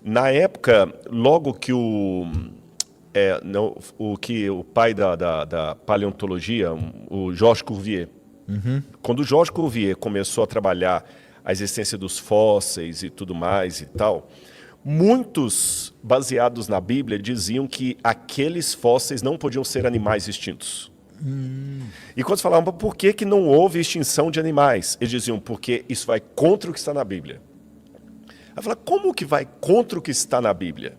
Na época, logo que o pai da paleontologia, o Georges Cuvier, quando o Georges Cuvier começou a trabalhar a existência dos fósseis e tudo mais e tal, muitos, baseados na Bíblia, diziam que aqueles fósseis não podiam ser animais extintos. E quando falavam, por que não houve extinção de animais? Eles diziam, porque isso vai contra o que está na Bíblia. Aí fala, como que vai contra o que está na Bíblia?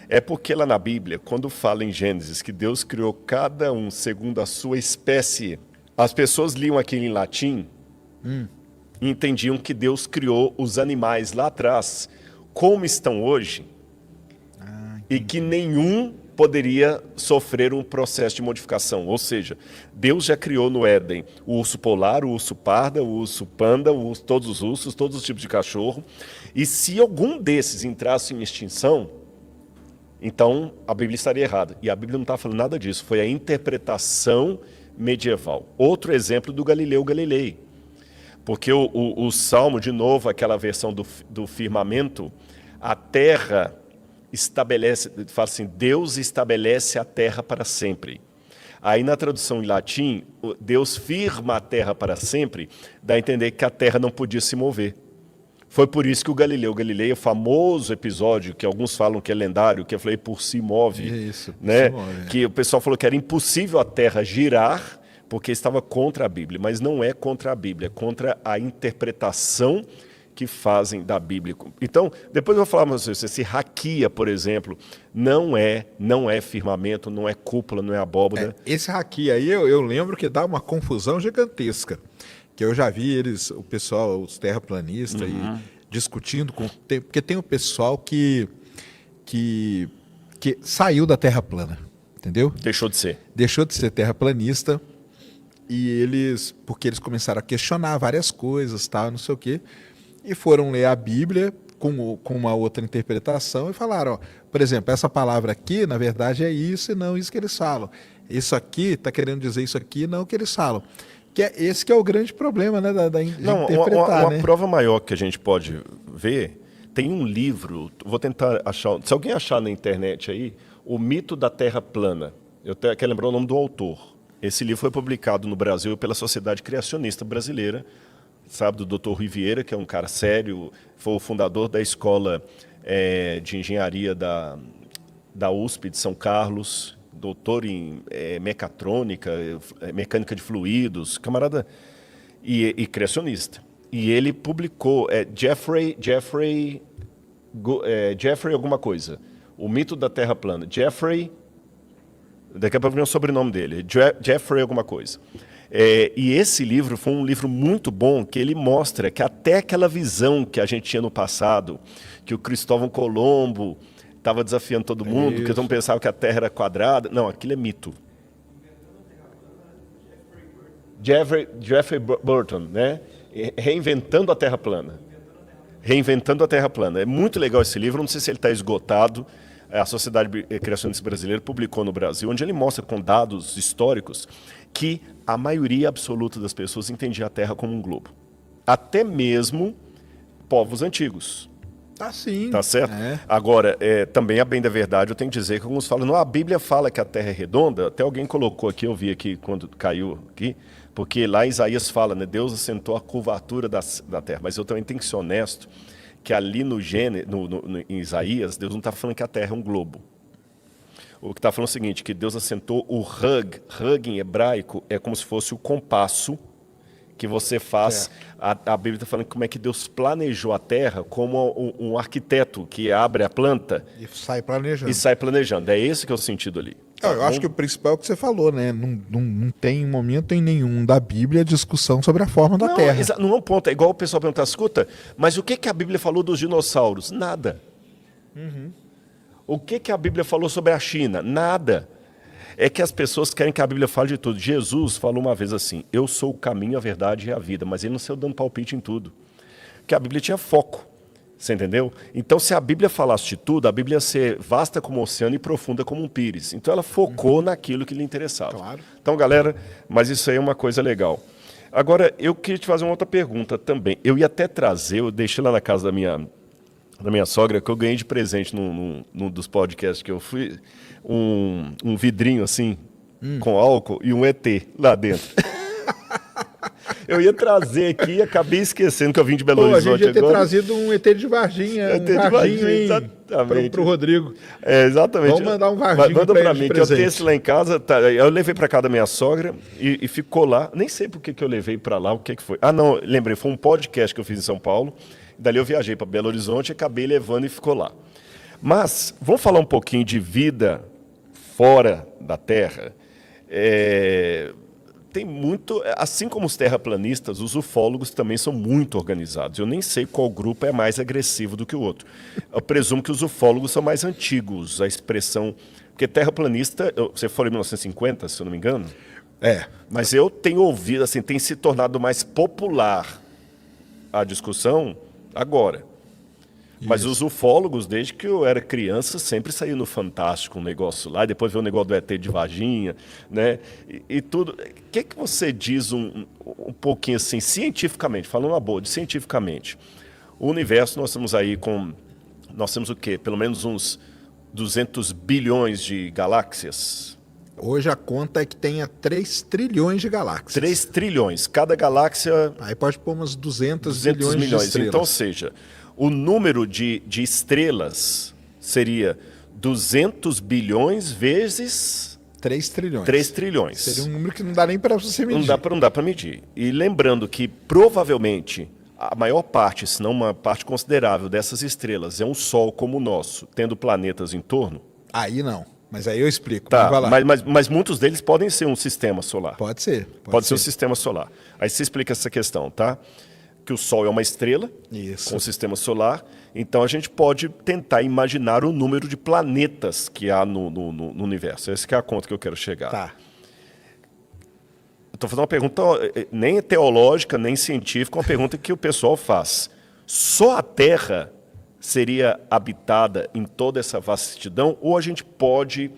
É porque lá na Bíblia, quando fala em Gênesis que Deus criou cada um segundo a sua espécie, as pessoas liam aquilo em latim e entendiam que Deus criou os animais lá atrás, como estão hoje, e que nenhum poderia sofrer um processo de modificação. Ou seja, Deus já criou no Éden o urso polar, o urso parda, o urso panda, todos os ursos, todos os tipos de cachorro. E se algum desses entrasse em extinção, então a Bíblia estaria errada. E a Bíblia não está falando nada disso. Foi a interpretação medieval. Outro exemplo do Galileu Galilei. Porque o Salmo, de novo, aquela versão do firmamento, a terra estabelece, fala assim, Deus estabelece a terra para sempre. Aí na tradução em latim, Deus firma a terra para sempre, dá a entender que a terra não podia se mover. Foi por isso que o Galileu Galilei, o famoso episódio, que alguns falam que é lendário, que eu falei, por si move. Isso, né? se move. Que o pessoal falou que era impossível a terra girar, porque estava contra a Bíblia. Mas não é contra a Bíblia, é contra a interpretação que fazem da Bíblia. Então, depois eu vou falar para vocês, esse raquia, por exemplo, não é firmamento, não é cúpula, não é abóbora. Esse haki aí, eu lembro que dá uma confusão gigantesca. Que eu já vi o pessoal, os terraplanistas, aí, discutindo, porque tem o pessoal que saiu da terra plana, entendeu? Deixou de ser. Deixou de ser terraplanista, porque eles começaram a questionar várias coisas, tal, não sei o quê, e foram ler a Bíblia com uma outra interpretação e falaram, ó, por exemplo, essa palavra aqui, na verdade, é isso e não isso que eles falam. Isso aqui está querendo dizer isso aqui e não o que eles falam. Esse que é o grande problema, né, de interpretar. Uma prova maior que a gente pode ver, tem um livro, vou tentar achar, se alguém achar na internet aí, O Mito da Terra Plana. Eu quero lembrar o nome do autor. Esse livro foi publicado no Brasil pela Sociedade Criacionista Brasileira, sabe, do Dr. Rui Vieira, que é um cara sério, foi o fundador da escola de engenharia da USP de São Carlos, doutor em mecatrônica, mecânica de fluidos, camarada, e criacionista. E ele publicou Jeffrey alguma coisa, O Mito da Terra Plana. Daqui a pouco vem o sobrenome dele, Jeffrey alguma coisa. E esse livro foi um livro muito bom, que ele mostra que até aquela visão que a gente tinha no passado, que o Cristóvão Colombo estava desafiando todo mundo, porque todo mundo pensava que a Terra era quadrada. Não, aquilo é mito. Jeffrey Burton, né? Reinventando a Terra plana. Reinventando a Terra plana. É muito legal esse livro, não sei se ele está esgotado. A Sociedade Criacionista Brasileira publicou no Brasil, onde ele mostra com dados históricos que a maioria absoluta das pessoas entendia a Terra como um globo. Até mesmo povos antigos. Tá sim. Tá certo? Agora, também a bem da verdade, eu tenho que dizer que alguns falam, não, a Bíblia fala que a Terra é redonda, até alguém colocou aqui, eu vi aqui quando caiu aqui, porque lá Isaías fala, né, Deus assentou a curvatura da Terra, mas eu também tenho que ser honesto, que ali em Isaías, Deus não está falando que a Terra é um globo. O que está falando é o seguinte, que Deus assentou o hug em hebraico é como se fosse o compasso que você faz. A Bíblia está falando como é que Deus planejou a terra como um arquiteto que abre a planta e sai planejando. É esse que é o sentido ali. Eu acho que o principal é o que você falou, né? Não tem momento em nenhum da Bíblia discussão sobre a forma da Terra. Não é um ponto. É igual o pessoal perguntar, escuta, mas o que a Bíblia falou dos dinossauros? Nada. O que a Bíblia falou sobre a China? Nada. É que as pessoas querem que a Bíblia fale de tudo. Jesus falou uma vez assim, eu sou o caminho, a verdade e a vida, mas ele não saiu dando palpite em tudo. Porque a Bíblia tinha foco, você entendeu? Então, se a Bíblia falasse de tudo, a Bíblia ia ser vasta como o oceano e profunda como um pires. Então, ela focou naquilo que lhe interessava. Claro. Então, galera, mas isso aí é uma coisa legal. Agora, eu queria te fazer uma outra pergunta também. Eu ia até trazer, eu deixei lá na casa da minha sogra, que eu ganhei de presente num dos podcasts que eu fui, um vidrinho assim, com álcool e um ET lá dentro. Eu ia trazer aqui e acabei esquecendo que eu vim de Belo Horizonte agora. A gente ia ter trazido um ET de Varginha, um Varginho pro Rodrigo. Exatamente. Vamos mandar um Varginho manda pra mim, ele de que eu presente. tenho esse lá em casa. Tá, eu levei para casa da minha sogra e ficou lá. Nem sei por que eu levei para lá, o que foi. Ah, não, lembrei, foi um podcast que eu fiz em São Paulo. Dali eu viajei para Belo Horizonte e acabei levando e ficou lá. Mas vamos falar um pouquinho de vida fora da Terra. Tem muito, assim como os terraplanistas, os ufólogos também são muito organizados. Eu nem sei qual grupo é mais agressivo do que o outro. Eu presumo que os ufólogos são mais antigos, a expressão... Porque terraplanista, você falou em 1950, se eu não me engano? Mas eu tenho ouvido, assim, tem se tornado mais popular a discussão agora. Mas os ufólogos, desde que eu era criança, sempre saíam no Fantástico um negócio lá, e depois veio o negócio do ET de Varginha, né? E tudo. O que você diz um pouquinho assim, cientificamente, falando uma boa, cientificamente? O universo, nós temos aí com... Nós temos o quê? Pelo menos uns 200 bilhões de galáxias? Hoje a conta é que tenha 3 trilhões de galáxias. 3 trilhões. Cada galáxia... Aí pode pôr umas 200 milhões de estrelas. Então, ou seja... O número de estrelas seria 200 bilhões vezes... 3 trilhões. 3 trilhões. Seria um número que não dá nem para você medir. Não dá para medir. E lembrando que provavelmente a maior parte, se não uma parte considerável dessas estrelas é um Sol como o nosso, tendo planetas em torno. Aí não. Mas aí eu explico. Tá, mas muitos deles podem ser um sistema solar. Pode ser. Pode ser um sistema solar. Aí você explica essa questão, tá? Que o Sol é uma estrela com um sistema solar, então a gente pode tentar imaginar o número de planetas que há no universo. Essa que é a conta que eu quero chegar. Tá. Estou fazendo uma pergunta nem teológica, nem científica, uma pergunta que o pessoal faz. Só a Terra seria habitada em toda essa vastidão, ou a gente pode,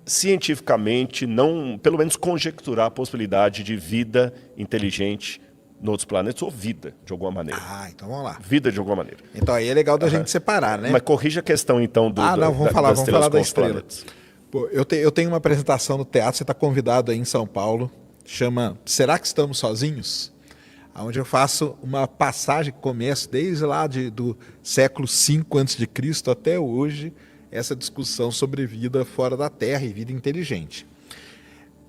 cientificamente, não, pelo menos conjecturar a possibilidade de vida inteligente em outros planetas, ou vida, de alguma maneira? Ah, então vamos lá. Vida de alguma maneira. Então aí é legal da gente separar, né? Mas corrija a questão, então, vamos falar da estrela. Planetas. Pô, eu tenho uma apresentação no teatro, você está convidado aí em São Paulo, chama Será que Estamos Sozinhos? Onde eu faço uma passagem que começa desde lá do século V a.C. até hoje, essa discussão sobre vida fora da Terra e vida inteligente.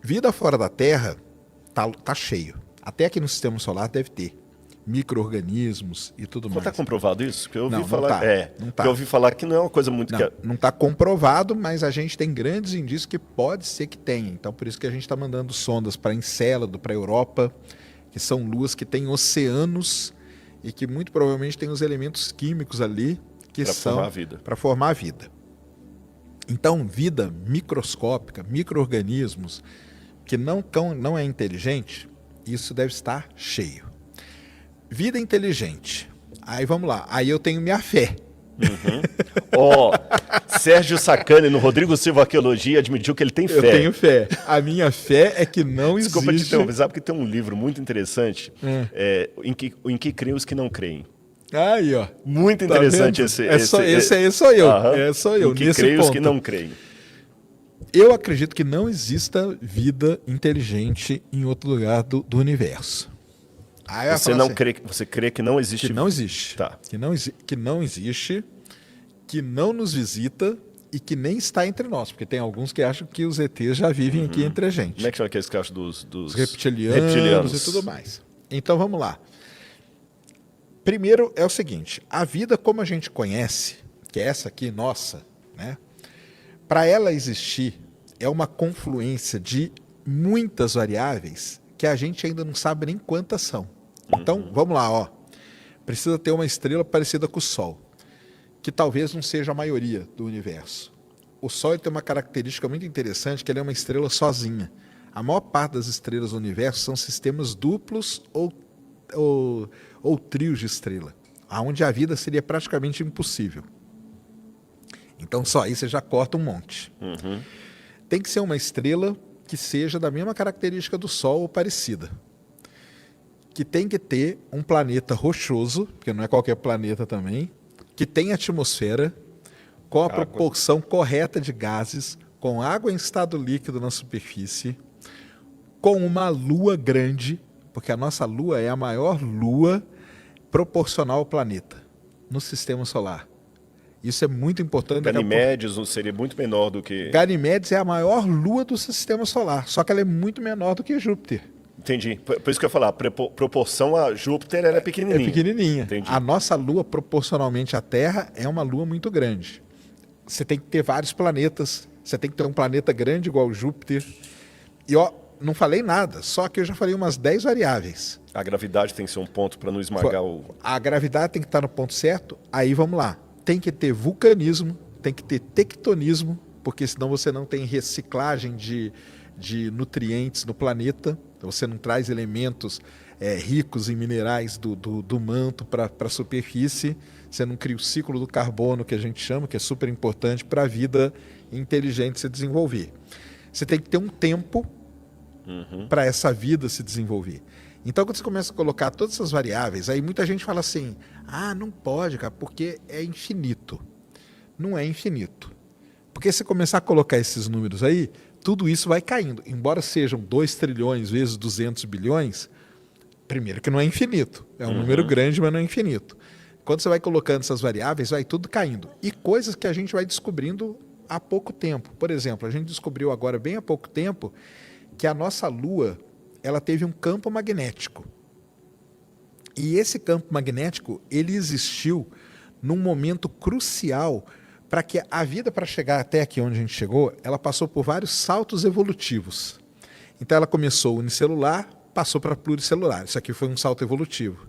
Vida fora da Terra tá cheio. Até aqui no Sistema Solar deve ter micro-organismos e tudo mais. Está comprovado isso? Porque eu ouvi falar, não tá. Eu ouvi falar que não é uma coisa muito... Não está comprovado, mas a gente tem grandes indícios que pode ser que tenha. Então, por isso que a gente está mandando sondas para Encélado, para a Europa, que são luas que têm oceanos e que muito provavelmente têm os elementos químicos ali que são para formar a vida. Então, vida microscópica, micro-organismos que não é inteligente, isso deve estar cheio. Vida inteligente. Aí vamos lá. Aí eu tenho minha fé. Sérgio Sacani, no Rodrigo Silva Arqueologia, admitiu que ele tem fé. Eu tenho fé. A minha fé é que não existe... Desculpa te interromper, sabe que tem um livro muito interessante em que creem os que não creem. Aí, ó. Muito interessante esse. Esse aí sou eu. Sou eu. Em que creem os que não creem. Eu acredito que não exista vida inteligente em outro lugar do universo. Você crê que não existe? Que não existe. Tá. Que não existe, que não nos visita e que nem está entre nós. Porque tem alguns que acham que os ETs já vivem aqui entre a gente. Como é que chama aqueles que acham dos reptilianos e tudo mais. Então vamos lá. Primeiro é o seguinte, a vida como a gente conhece, que é essa aqui, nossa, né? Para ela existir, é uma confluência de muitas variáveis que a gente ainda não sabe nem quantas são. Então, vamos lá, ó. Precisa ter uma estrela parecida com o Sol, que talvez não seja a maioria do universo. O Sol tem uma característica muito interessante, que ele é uma estrela sozinha. A maior parte das estrelas do universo são sistemas duplos ou trios de estrela, onde a vida seria praticamente impossível. Então só aí você já corta um monte. Tem que ser uma estrela que seja da mesma característica do Sol ou parecida. Que tem que ter um planeta rochoso, porque não é qualquer planeta também, que tem atmosfera, com a proporção correta de gases, com água em estado líquido na superfície, com uma lua grande, porque a nossa lua é a maior lua proporcional ao planeta no sistema solar. Isso é muito importante. Ganimedes seria muito menor do que... Ganimedes é a maior lua do sistema solar, só que ela é muito menor do que Júpiter. Entendi. Por isso que eu ia falar, proporção a Júpiter, ela é pequenininha. É pequenininha. Entendi. A nossa lua, proporcionalmente à Terra, é uma lua muito grande. Você tem que ter vários planetas, você tem que ter um planeta grande igual Júpiter. E ó, não falei nada, só que eu já falei umas 10 variáveis. A gravidade tem que ser um ponto para não esmagar o... A gravidade tem que estar no ponto certo, aí vamos lá. Tem que ter vulcanismo, tem que ter tectonismo, porque senão você não tem reciclagem de nutrientes no planeta, você não traz elementos ricos em minerais do manto para a superfície, você não cria o ciclo do carbono, que a gente chama, que é super importante para a vida inteligente se desenvolver. Você tem que ter um tempo para essa vida se desenvolver. Então, quando você começa a colocar todas essas variáveis, aí muita gente fala assim, não pode, cara, porque é infinito. Não é infinito. Porque se começar a colocar esses números aí, tudo isso vai caindo. Embora sejam 2 trilhões vezes 200 bilhões, primeiro que não é infinito. É um número grande, mas não é infinito. Quando você vai colocando essas variáveis, vai tudo caindo. E coisas que a gente vai descobrindo há pouco tempo. Por exemplo, a gente descobriu agora, bem há pouco tempo, que a nossa Lua ela teve um campo magnético. E esse campo magnético, ele existiu num momento crucial para que a vida, para chegar até aqui onde a gente chegou, ela passou por vários saltos evolutivos. Então ela começou unicelular, passou para pluricelular. Isso aqui foi um salto evolutivo.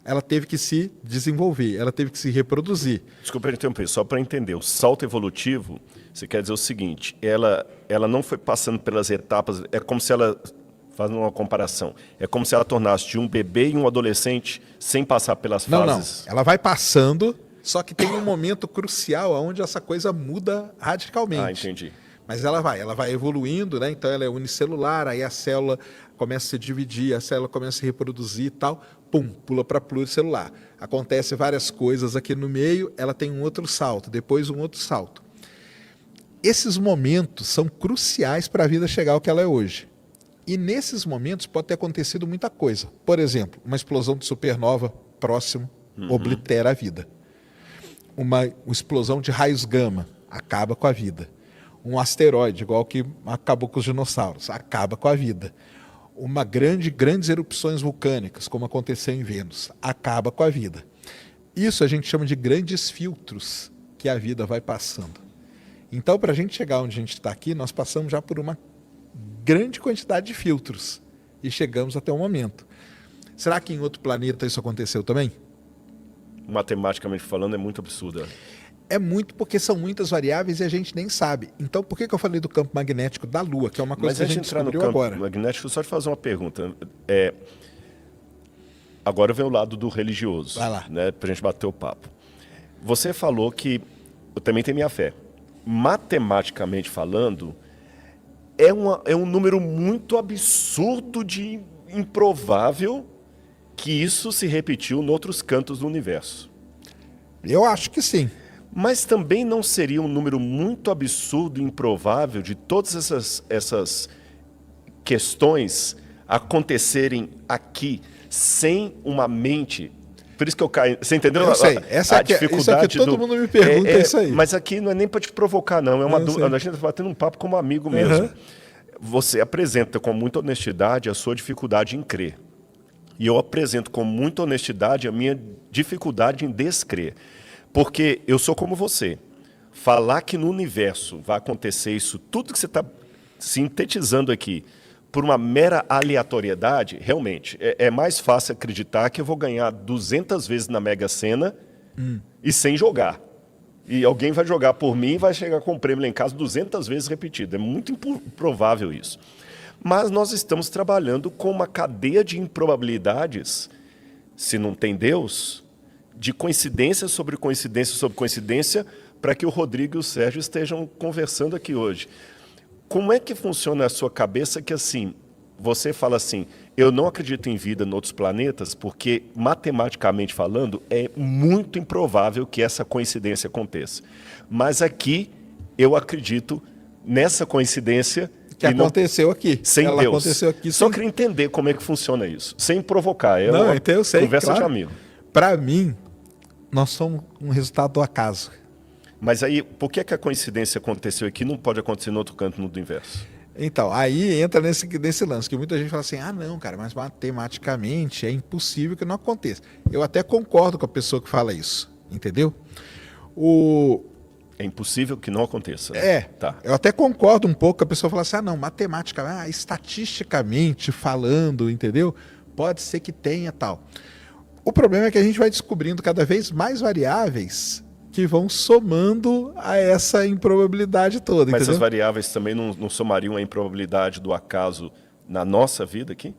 Ela teve que se desenvolver, ela teve que se reproduzir. Desculpa interromper, só para entender, o salto evolutivo, você quer dizer o seguinte, ela não foi passando pelas etapas, é como se ela... Fazendo uma comparação, é como se ela tornasse de um bebê e um adolescente sem passar pelas fases. Não, ela vai passando, só que tem um momento crucial onde essa coisa muda radicalmente. Entendi. Mas ela vai evoluindo, né? Então ela é unicelular, aí a célula começa a se dividir, a célula começa a se reproduzir e tal, pula para pluricelular. Acontece várias coisas aqui no meio, ela tem um outro salto, depois um outro salto. Esses momentos são cruciais para a vida chegar ao que ela é hoje. E nesses momentos pode ter acontecido muita coisa. Por exemplo, uma explosão de supernova próximo oblitera a vida. Uma explosão de raios gama acaba com a vida. Um asteroide, igual que acabou com os dinossauros, acaba com a vida. Grandes erupções vulcânicas, como aconteceu em Vênus, acaba com a vida. Isso a gente chama de grandes filtros que a vida vai passando. Então, para a gente chegar onde a gente está aqui, nós passamos já por uma grande quantidade de filtros e chegamos até o momento. Será que em outro planeta isso aconteceu também? Matematicamente falando, é muito absurda. É muito, porque são muitas variáveis e a gente nem sabe. Então, por que eu falei do campo magnético da Lua, que é uma coisa que a gente descobriu agora? Mas antes de entrar no campo magnético, só te fazer uma pergunta. Agora vem o lado do religioso, vai lá, né, para a gente bater o papo. Você falou que eu também tenho minha fé. Matematicamente falando, é um número muito absurdo de improvável que isso se repetiu em outros cantos do universo. Eu acho que sim. Mas também não seria um número muito absurdo e improvável de todas essas questões acontecerem aqui sem uma mente... Por isso que eu caio... Você entendeu? Eu sei. Essa é dificuldade isso é que todo mundo me pergunta isso aí. Mas aqui não é nem para te provocar, não. É uma dúvida. A gente está batendo um papo como amigo mesmo. Você apresenta com muita honestidade a sua dificuldade em crer. E eu apresento com muita honestidade a minha dificuldade em descrer. Porque eu sou como você. Falar que no universo vai acontecer isso, tudo que você está sintetizando aqui, por uma mera aleatoriedade, realmente, é mais fácil acreditar que eu vou ganhar 200 vezes na Mega Sena e sem jogar. E alguém vai jogar por mim e vai chegar com o prêmio lá em casa 200 vezes repetido. É muito improvável isso. Mas nós estamos trabalhando com uma cadeia de improbabilidades, se não tem Deus, de coincidência sobre coincidência sobre coincidência, para que o Rodrigo e o Sérgio estejam conversando aqui hoje. Como é que funciona a sua cabeça que, assim, você fala assim, Eu não acredito em vida em outros planetas porque, matematicamente falando, é muito improvável que essa coincidência aconteça. Mas aqui, eu acredito nessa coincidência que aconteceu aqui. Sem Ela Deus. Aconteceu aqui Só sem... queria entender como é que funciona isso, sem provocar. É não, uma então eu sei, conversa claro. de amigo. Para mim, nós somos um resultado do acaso. Mas aí, por que a coincidência aconteceu aqui e não pode acontecer no outro canto, no do inverso? Então, aí entra nesse lance, que muita gente fala assim, ah não, cara, mas matematicamente é impossível que não aconteça. Eu até concordo com a pessoa que fala isso, entendeu? É impossível que não aconteça. Né? Tá. Eu até concordo um pouco, a pessoa fala assim, ah não, estatisticamente falando, entendeu? Pode ser que tenha tal. O problema é que a gente vai descobrindo cada vez mais variáveis que vão somando a essa improbabilidade toda. Mas entendeu? essas variáveis também não somariam a improbabilidade do acaso na nossa vida aqui?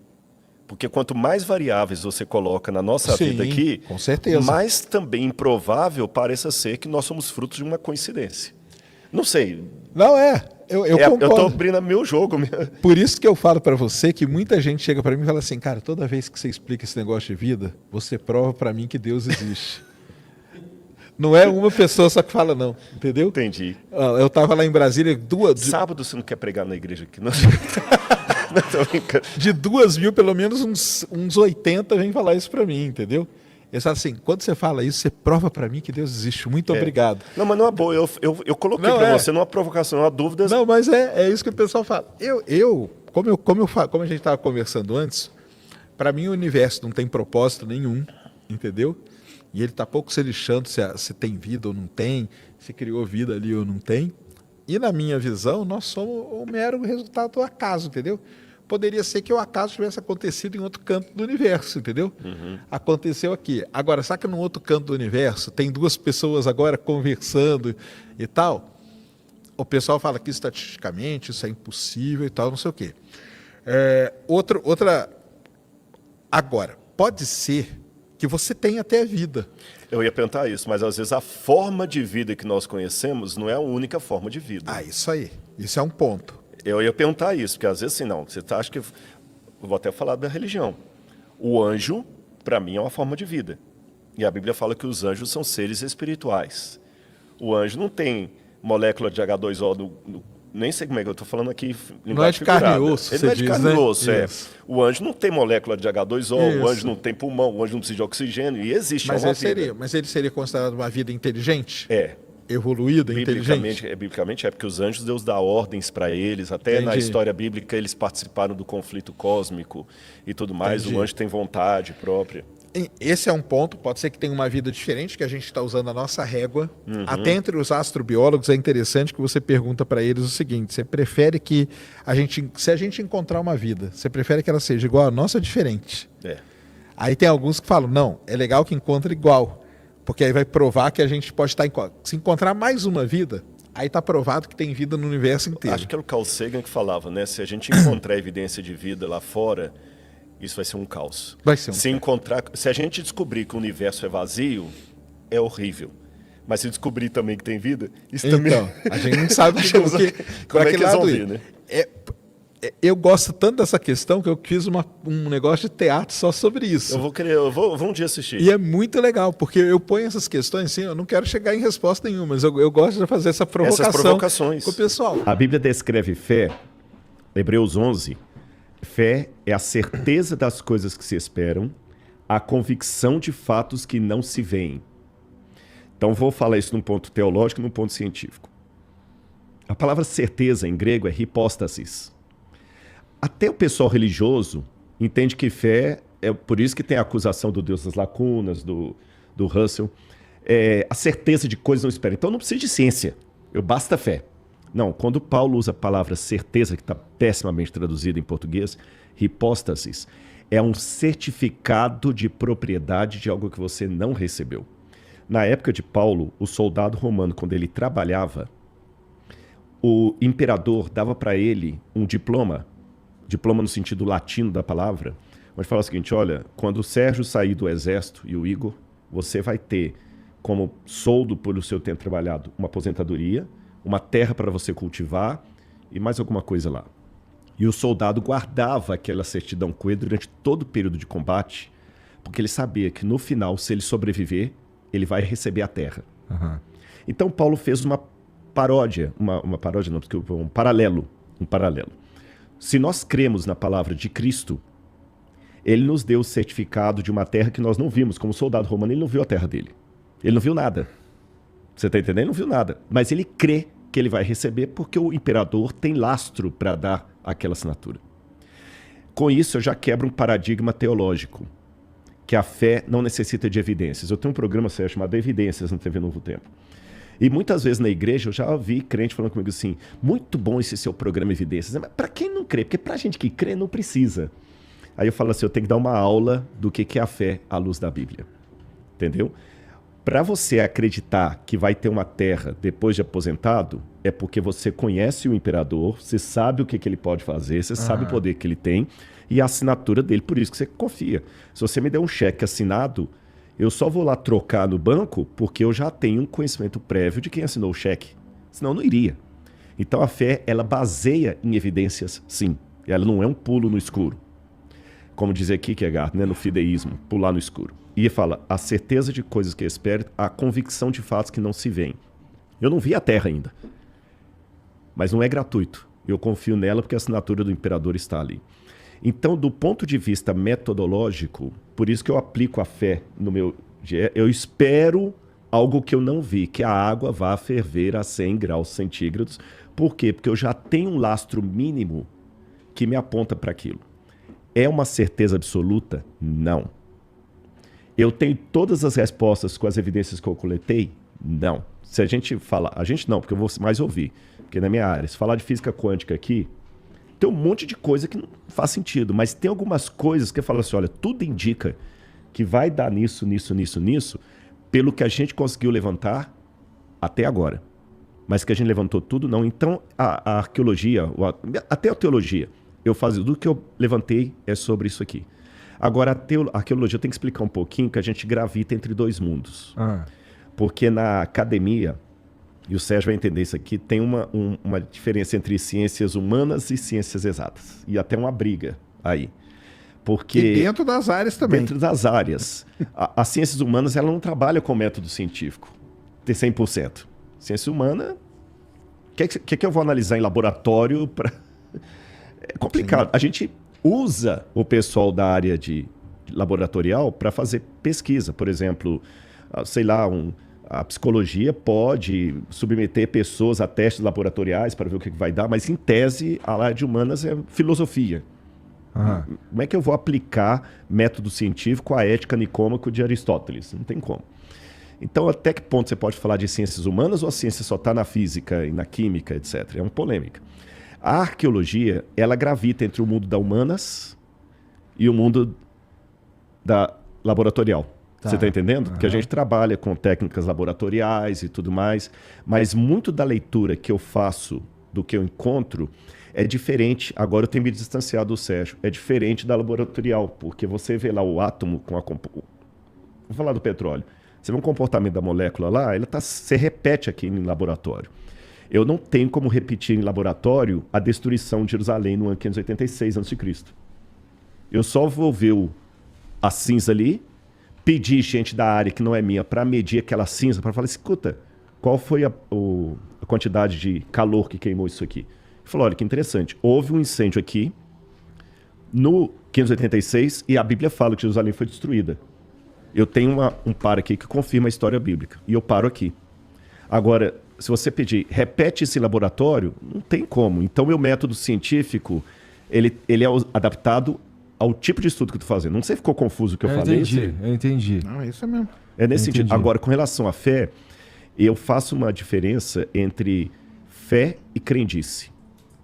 Porque quanto mais variáveis você coloca na nossa vida aqui, com certeza, mais também improvável pareça ser que nós somos frutos de uma coincidência. Não sei. Não é. Eu concordo. Eu estou abrindo meu jogo. Por isso que eu falo para você que muita gente chega para mim e fala assim, cara, toda vez que você explica esse negócio de vida, você prova para mim que Deus existe. Não é uma pessoa só que fala, não. Entendeu? Entendi. Eu estava lá em Brasília, Sábado você não quer pregar na igreja aqui, não? De 2.000, pelo menos uns 80 vêm falar isso para mim, entendeu? Eles falam assim, quando você fala isso, você prova para mim que Deus existe. Muito obrigado. Não, mas não é boa. Eu coloquei para você, não é uma provocação, não é uma dúvida. Não, mas é isso que o pessoal fala. Como a gente estava conversando antes, para mim o universo não tem propósito nenhum, entendeu? E ele está pouco se lixando se tem vida ou não tem, se criou vida ali ou não tem. E na minha visão, nós somos o mero resultado do acaso, entendeu? Poderia ser que o acaso tivesse acontecido em outro canto do universo, entendeu? Uhum. Aconteceu aqui. Agora, sabe que no outro canto do universo tem duas pessoas agora conversando e tal? O pessoal fala que estatisticamente isso é impossível e tal, não sei o quê. Agora, pode ser que você tenha até vida. Eu ia perguntar isso, mas às vezes a forma de vida que nós conhecemos não é a única forma de vida. Ah, isso aí. Isso é um ponto. Eu ia perguntar isso, porque às vezes assim, não, você acha que... Eu vou até falar da religião. O anjo, para mim, é uma forma de vida. E a Bíblia fala que os anjos são seres espirituais. O anjo não tem molécula de H2O nem sei como é que eu estou falando aqui. Não é de carne e osso. Ele não é de carne e osso, é. O anjo não tem molécula de H2O, o anjo não tem pulmão, o anjo não precisa de oxigênio, e existe uma vida. Mas ele seria considerado uma vida inteligente? É. Evoluída, inteligente? Biblicamente é porque os anjos, Deus dá ordens para eles, até na história bíblica eles participaram do conflito cósmico e tudo mais, o anjo tem vontade própria. Esse é um ponto, pode ser que tenha uma vida diferente, que a gente está usando a nossa régua. Até entre os astrobiólogos é interessante que você pergunta para eles o seguinte, você prefere que se a gente encontrar uma vida, você prefere que ela seja igual à nossa ou diferente? Aí tem alguns que falam, não, é legal que encontre igual, porque aí vai provar que a gente pode estar se encontrar mais uma vida, aí está provado que tem vida no universo inteiro. Acho que era o Carl Sagan que falava, né? Se a gente encontrar evidência de vida lá fora, isso vai ser um caos. Vai ser um caos. Se a gente descobrir que o universo é vazio, é horrível. Mas se descobrir também que tem vida, isso também... Então, a gente não sabe como é que eles vão vir, né? Eu gosto tanto dessa questão que eu fiz um negócio de teatro só sobre isso. Eu vou um dia assistir. E é muito legal, porque eu ponho essas questões assim, eu não quero chegar em resposta nenhuma, mas eu gosto de fazer essa provocação essas provocações com o pessoal. A Bíblia descreve fé, Hebreus 11, fé é a certeza das coisas que se esperam, a convicção de fatos que não se veem. Então vou falar isso num ponto teológico e num ponto científico. A palavra certeza em grego é hipóstasis. Até o pessoal religioso entende que fé, é por isso que tem a acusação do Deus das lacunas, do Russell, a certeza de coisas não esperam. Então não precisa de ciência, basta fé. Não, quando Paulo usa a palavra certeza, que está pessimamente traduzida em português, hipóstasis, é um certificado de propriedade de algo que você não recebeu. Na época de Paulo, o soldado romano, quando ele trabalhava, o imperador dava para ele um diploma no sentido latino da palavra, onde fala o seguinte, olha, quando o Sérgio sair do exército e o Igor, você vai ter como soldo por o seu tempo trabalhado uma aposentadoria, uma terra para você cultivar e mais alguma coisa lá. E o soldado guardava aquela certidão com ele durante todo o período de combate, porque ele sabia que no final, se ele sobreviver, ele vai receber a terra. Aham. Então Paulo fez uma paródia, uma paródia não, desculpa, um paralelo. Se nós cremos na palavra de Cristo, ele nos deu o certificado de uma terra que nós não vimos. Como soldado romano, ele não viu a terra dele. Ele não viu nada. Você está entendendo? Ele não viu nada. Mas ele crê que ele vai receber porque o imperador tem lastro para dar aquela assinatura. Com isso, eu já quebro um paradigma teológico, que a fé não necessita de evidências. Eu tenho um programa chamado Evidências no TV Novo Tempo. E muitas vezes na igreja eu já ouvi crente falando comigo assim, muito bom esse seu programa Evidências. Mas para quem não crê? Porque para a gente que crê não precisa. Aí eu falo assim, eu tenho que dar uma aula do que é a fé à luz da Bíblia. Entendeu? Para você acreditar que vai ter uma terra depois de aposentado, é porque você conhece o imperador, você sabe o que ele pode fazer, você sabe o poder que ele tem e a assinatura dele, por isso que você confia. Se você me der um cheque assinado, eu só vou lá trocar no banco porque eu já tenho um conhecimento prévio de quem assinou o cheque. Senão eu não iria. Então a fé, ela baseia em evidências, sim. Ela não é um pulo no escuro. Como diz aqui Kierkegaard, né, no fideísmo, pular no escuro. E fala, a certeza de coisas que espero, a convicção de fatos que não se veem. Eu não vi a terra ainda, mas não é gratuito. Eu confio nela porque a assinatura do imperador está ali. Então, do ponto de vista metodológico, por isso que eu aplico a fé no meu dia, eu espero algo que eu não vi, que a água vá ferver a 100 graus centígrados. Por quê? Porque eu já tenho um lastro mínimo que me aponta para aquilo. É uma certeza absoluta? Não. Eu tenho todas as respostas com as evidências que eu coletei? Não. Se a gente falar... A gente não, porque eu vou mais ouvir. Porque na minha área, se falar de física quântica aqui, tem um monte de coisa que não faz sentido. Mas tem algumas coisas que eu falo assim, olha, tudo indica que vai dar nisso, pelo que a gente conseguiu levantar até agora. Mas que a gente levantou tudo, não. Então, a arqueologia, até a teologia, eu fazia tudo que eu levantei é sobre isso aqui. Agora, a arqueologia tem que explicar um pouquinho que a gente gravita entre dois mundos. Porque na academia, e o Sérgio vai entender isso aqui, tem uma diferença entre ciências humanas e ciências exatas. E até uma briga aí. Porque e dentro das áreas também. Dentro das áreas. As ciências humanas, ela não trabalha com método científico. Tem 100%. Ciência humana, o que eu vou analisar em laboratório para... É complicado. Sim. A gente usa o pessoal da área de laboratorial para fazer pesquisa. Por exemplo, sei lá, a psicologia pode submeter pessoas a testes laboratoriais para ver o que vai dar, mas em tese a área de humanas é filosofia. Como é que eu vou aplicar método científico à ética nicômaco de Aristóteles? Não tem como. Então, até que ponto você pode falar de ciências humanas ou a ciência só está na física e na química, etc.? É uma polêmica. A arqueologia, ela gravita entre o mundo das humanas e o mundo da laboratorial. Tá. Você está entendendo? Porque a gente trabalha com técnicas laboratoriais e tudo mais, mas muito da leitura que eu faço, do que eu encontro, é diferente. Agora eu tenho me distanciado do Sérgio. É diferente da laboratorial, porque você vê lá o átomo com a... Vou falar do petróleo. Você vê um comportamento da molécula lá, se repete aqui em laboratório. Eu não tenho como repetir em laboratório a destruição de Jerusalém no ano 586 a.C. Eu só vou ver a cinza ali, pedir gente da área que não é minha para medir aquela cinza, para falar, escuta, qual foi a quantidade de calor que queimou isso aqui? Ele falou, olha que interessante, houve um incêndio aqui no 586 e a Bíblia fala que Jerusalém foi destruída. Eu tenho um par aqui que confirma a história bíblica. E eu paro aqui. Agora, se você pedir, repete esse laboratório, não tem como. Então, meu método científico, ele é adaptado ao tipo de estudo que eu estou fazendo. Não sei se ficou confuso o que eu falei. Eu entendi. Não, isso é mesmo. É nesse sentido. Agora, com relação à fé, eu faço uma diferença entre fé e crendice.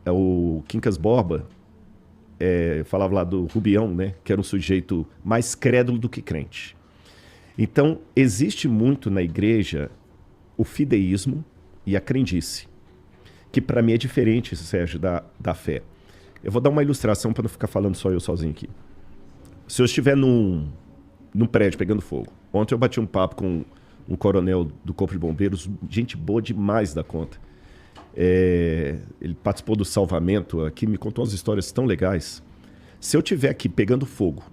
O Quincas Borba falava lá do Rubião, né, que era um sujeito mais crédulo do que crente. Então, existe muito na igreja o fideísmo e a crendice, que para mim é diferente, Sérgio, da fé. Eu vou dar uma ilustração para não ficar falando só eu sozinho aqui. Se eu estiver num prédio pegando fogo, ontem eu bati um papo com um coronel do Corpo de Bombeiros, gente boa demais da conta. Ele participou do salvamento aqui, me contou umas histórias tão legais. Se eu estiver aqui pegando fogo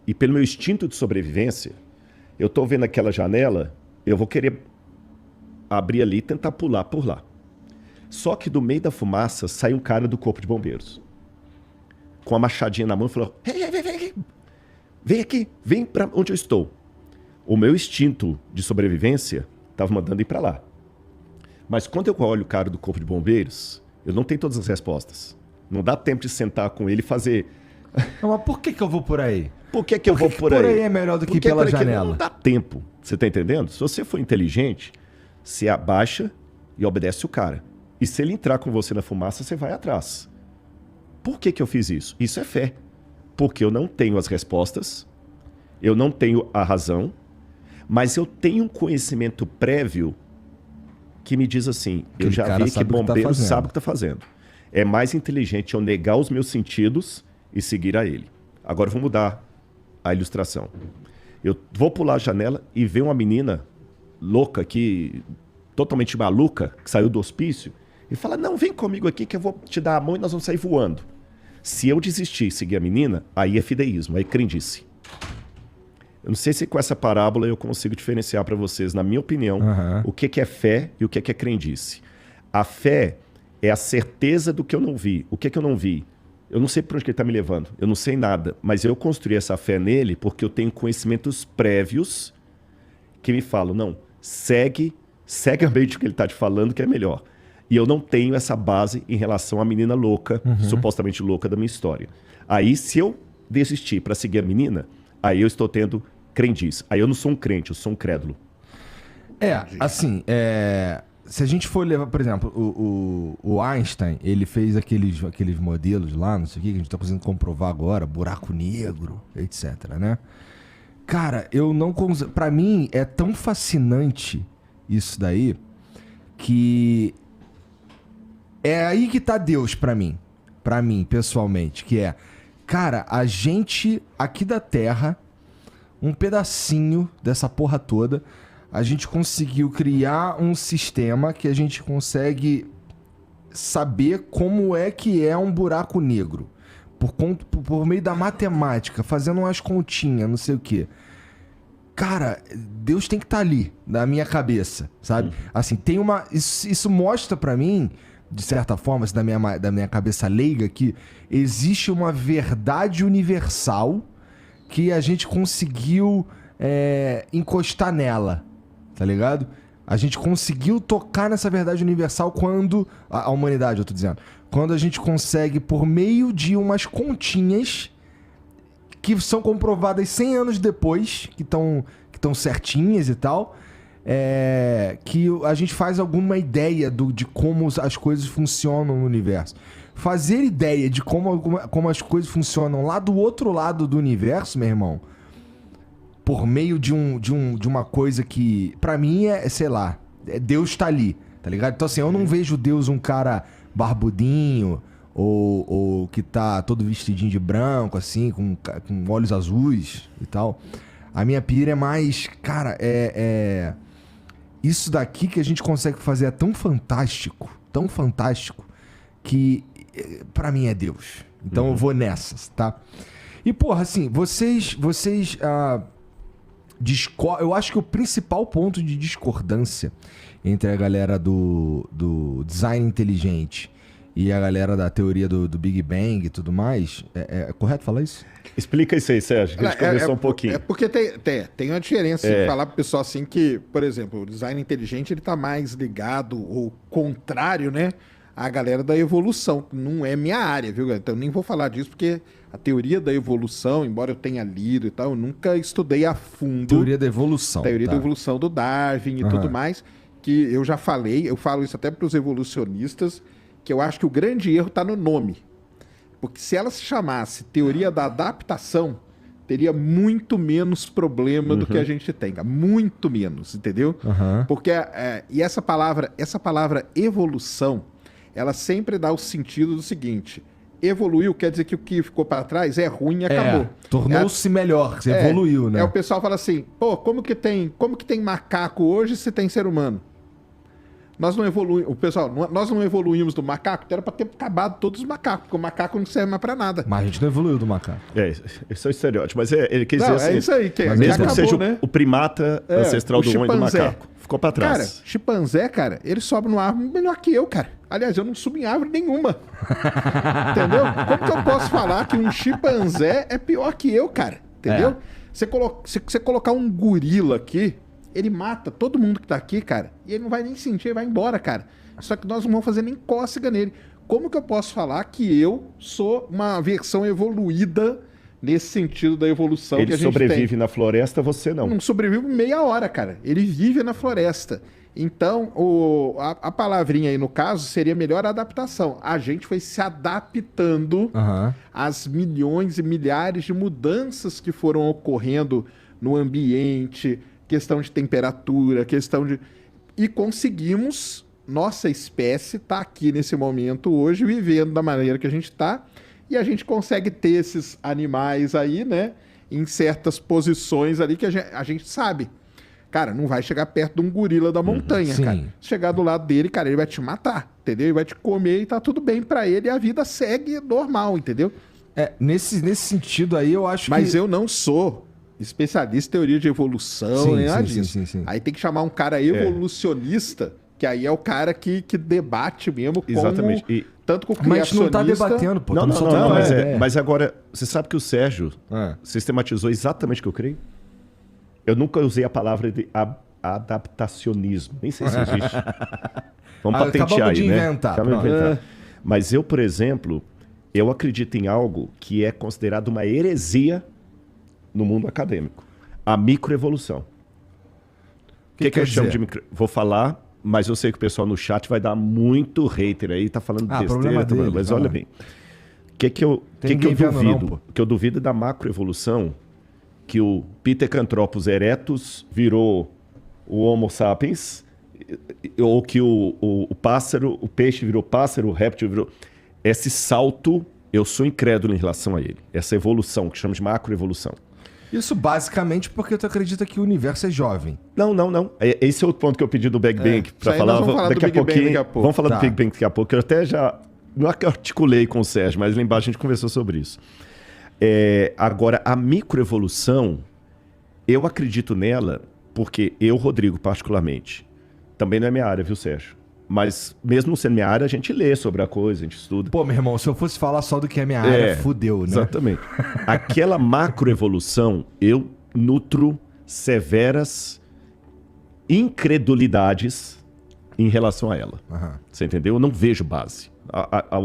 e pelo meu instinto de sobrevivência, eu estou vendo aquela janela, eu vou querer abrir ali e tentar pular por lá. Só que do meio da fumaça sai um cara do corpo de bombeiros. Com a machadinha na mão e falou: vem aqui, vem para onde eu estou. O meu instinto de sobrevivência estava mandando ir para lá. Mas quando eu olho o cara do corpo de bombeiros, eu não tenho todas as respostas. Não dá tempo de sentar com ele e fazer... Não, mas por que eu vou por aí? Por que eu vou por aí? Por aí é melhor do que pela janela. Não dá tempo. Você tá entendendo? Se você for inteligente, você abaixa e obedece o cara. E se ele entrar com você na fumaça, você vai atrás. Por que eu fiz isso? Isso é fé. Porque eu não tenho as respostas, eu não tenho a razão, mas eu tenho um conhecimento prévio que me diz assim, eu já vi que bombeiro sabe o que está fazendo. É mais inteligente eu negar os meus sentidos e seguir a ele. Agora eu vou mudar a ilustração. Eu vou pular a janela e ver uma menina louca aqui, totalmente maluca, que saiu do hospício, e fala: não, vem comigo aqui que eu vou te dar a mão e nós vamos sair voando. Se eu desistir e seguir a menina, aí é fideísmo, aí é crendice. Eu não sei se com essa parábola eu consigo diferenciar para vocês, na minha opinião, o que é fé e o que é crendice. A fé é a certeza do que eu não vi. O que eu não vi? Eu não sei para onde que ele está me levando, eu não sei nada, mas eu construí essa fé nele porque eu tenho conhecimentos prévios que me falam: não, segue cegamente o que ele está te falando que é melhor. E eu não tenho essa base em relação à menina louca, supostamente louca da minha história. Aí, se eu desistir para seguir a menina, aí eu estou tendo crendice. Aí eu não sou um crente, eu sou um crédulo. Assim, se a gente for levar, por exemplo, o Einstein, ele fez aqueles modelos lá, não sei o que a gente está conseguindo comprovar agora, buraco negro, etc, né? Cara, eu não consigo... Pra mim, é tão fascinante isso daí, que... É aí que tá Deus pra mim, pessoalmente, que é... Cara, a gente aqui da Terra, um pedacinho dessa porra toda, a gente conseguiu criar um sistema que a gente consegue saber como é que é um buraco negro. Por meio da matemática, fazendo umas continhas, não sei o quê. Cara, Deus tem que estar ali, na minha cabeça, sabe? Assim, tem uma... Isso mostra pra mim, de certa forma, assim, da minha cabeça leiga, que existe uma verdade universal que a gente conseguiu encostar nela, tá ligado? A gente conseguiu tocar nessa verdade universal quando... A humanidade, eu tô dizendo. Quando a gente consegue, por meio de umas continhas que são comprovadas 100 anos depois, que estão certinhas e tal... que a gente faz alguma ideia de como as coisas funcionam no universo. Fazer ideia de como as coisas funcionam lá do outro lado do universo, meu irmão, por meio de uma coisa que, pra mim, sei lá, Deus tá ali, tá ligado? Então, assim, eu não vejo Deus um cara barbudinho ou que tá todo vestidinho de branco, assim, com olhos azuis e tal. A minha pira é mais, cara, isso daqui que a gente consegue fazer é tão fantástico, que pra mim é Deus. Então eu vou nessas, tá? E, porra, assim, vocês eu acho que o principal ponto de discordância entre a galera do design inteligente e a galera da teoria do Big Bang e tudo mais, é correto falar isso? Explica isso aí, Sérgio, que a gente conversou um pouquinho. É porque tem uma diferença em falar pro pessoal assim que, por exemplo, o design inteligente ele tá mais ligado, ou contrário, né, à galera da evolução. Não é minha área, viu, galera? Então eu nem vou falar disso porque a teoria da evolução, embora eu tenha lido e tal, eu nunca estudei a fundo. Teoria da evolução. Teoria da evolução do Darwin e tudo mais, que eu já falei, eu falo isso até pros evolucionistas, que eu acho que o grande erro tá no nome. Porque se ela se chamasse teoria da adaptação, teria muito menos problema do que a gente tem. Muito menos, entendeu? Porque e essa palavra evolução, ela sempre dá o sentido do seguinte: evoluiu quer dizer que o que ficou para trás é ruim e acabou. Tornou-se melhor, você evoluiu, né? O pessoal fala assim: pô, como que tem macaco hoje se tem ser humano? nós não evoluímos. O pessoal, nós não evoluímos do macaco, então era pra ter acabado todos os macacos, porque o macaco não serve mais pra nada. Mas a gente não evoluiu do macaco. Esse é o estereótipo. Mas ele quer dizer Não, assim. é isso aí, que mesmo que acabou, seja né? o primata ancestral o do homem e do chimpanzé. macaco. Ficou pra trás. Cara, chimpanzé, cara, ele sobe numa árvore melhor que eu, cara. Aliás, eu não subo em árvore nenhuma. Entendeu? Como que eu posso falar que um chimpanzé é pior que eu, cara? Entendeu? Se você colocar um gorila aqui, ele mata todo mundo que tá aqui, cara. E ele não vai nem sentir, ele vai embora, cara. Só que nós não vamos fazer nem cócega nele. Como que eu posso falar que eu sou uma versão evoluída nesse sentido da evolução que a gente sobrevive tem? na floresta, você não. Não sobrevive meia hora, cara. Ele vive na floresta. Então, a palavrinha aí, no caso, seria melhor adaptação. A gente foi se adaptando às milhões e milhares de mudanças que foram ocorrendo no ambiente, questão de temperatura, questão de... E conseguimos, nossa espécie tá aqui nesse momento hoje, vivendo da maneira que a gente tá, e a gente consegue ter esses animais aí, né, em certas posições ali que a gente sabe. Cara, não vai chegar perto de um gorila da montanha, sim. cara. Se chegar do lado dele, cara, ele vai te matar, entendeu? Ele vai te comer e tá tudo bem pra ele e a vida segue normal, entendeu? Nesse sentido aí, eu acho Mas que... eu não sou especialista em teoria de evolução, nem nada disso. Sim. Aí tem que chamar um cara evolucionista, que aí é o cara que debate mesmo com... Exatamente. Tanto com o Mas a gente não tá criacionista... debatendo, pô. Não, estamos só trocando ideia. mas agora, você sabe que o Sérgio sistematizou exatamente o que eu creio? Eu nunca usei a palavra de adaptacionismo. Nem sei se existe. Vamos patentear aí, né? Acabamos de inventar. Mas eu, por exemplo, eu acredito em algo que é considerado uma heresia no mundo acadêmico. A microevolução. O que eu chamo de micro... Vou falar, mas eu sei que o pessoal no chat vai dar muito hater aí, tá falando besteira, dele, mas olha bem. O que eu duvido? O que eu duvido é da macroevolução, que o Pithecanthropus erectus virou o Homo sapiens, ou que o pássaro, o peixe virou pássaro, o réptil virou... Esse salto, eu sou incrédulo em relação a ele. Essa evolução, que chamamos de macroevolução. Isso basicamente porque tu acredita que o universo é jovem. Não. Esse é o ponto que eu pedi do Big Bang para falar. Daqui a pouquinho. Vamos falar do Big Bang daqui a pouco. Eu até já não articulei com o Sérgio, mas lá embaixo a gente conversou sobre isso. Agora, a microevolução, eu acredito nela porque eu, Rodrigo, particularmente, também não é minha área, viu, Sérgio? Mas mesmo não sendo minha área, a gente lê sobre a coisa, a gente estuda. Pô, meu irmão, se eu fosse falar só do que é minha área, fudeu, né? Exatamente. Aquela macroevolução, eu nutro severas incredulidades em relação a ela. Você entendeu? Eu não vejo base.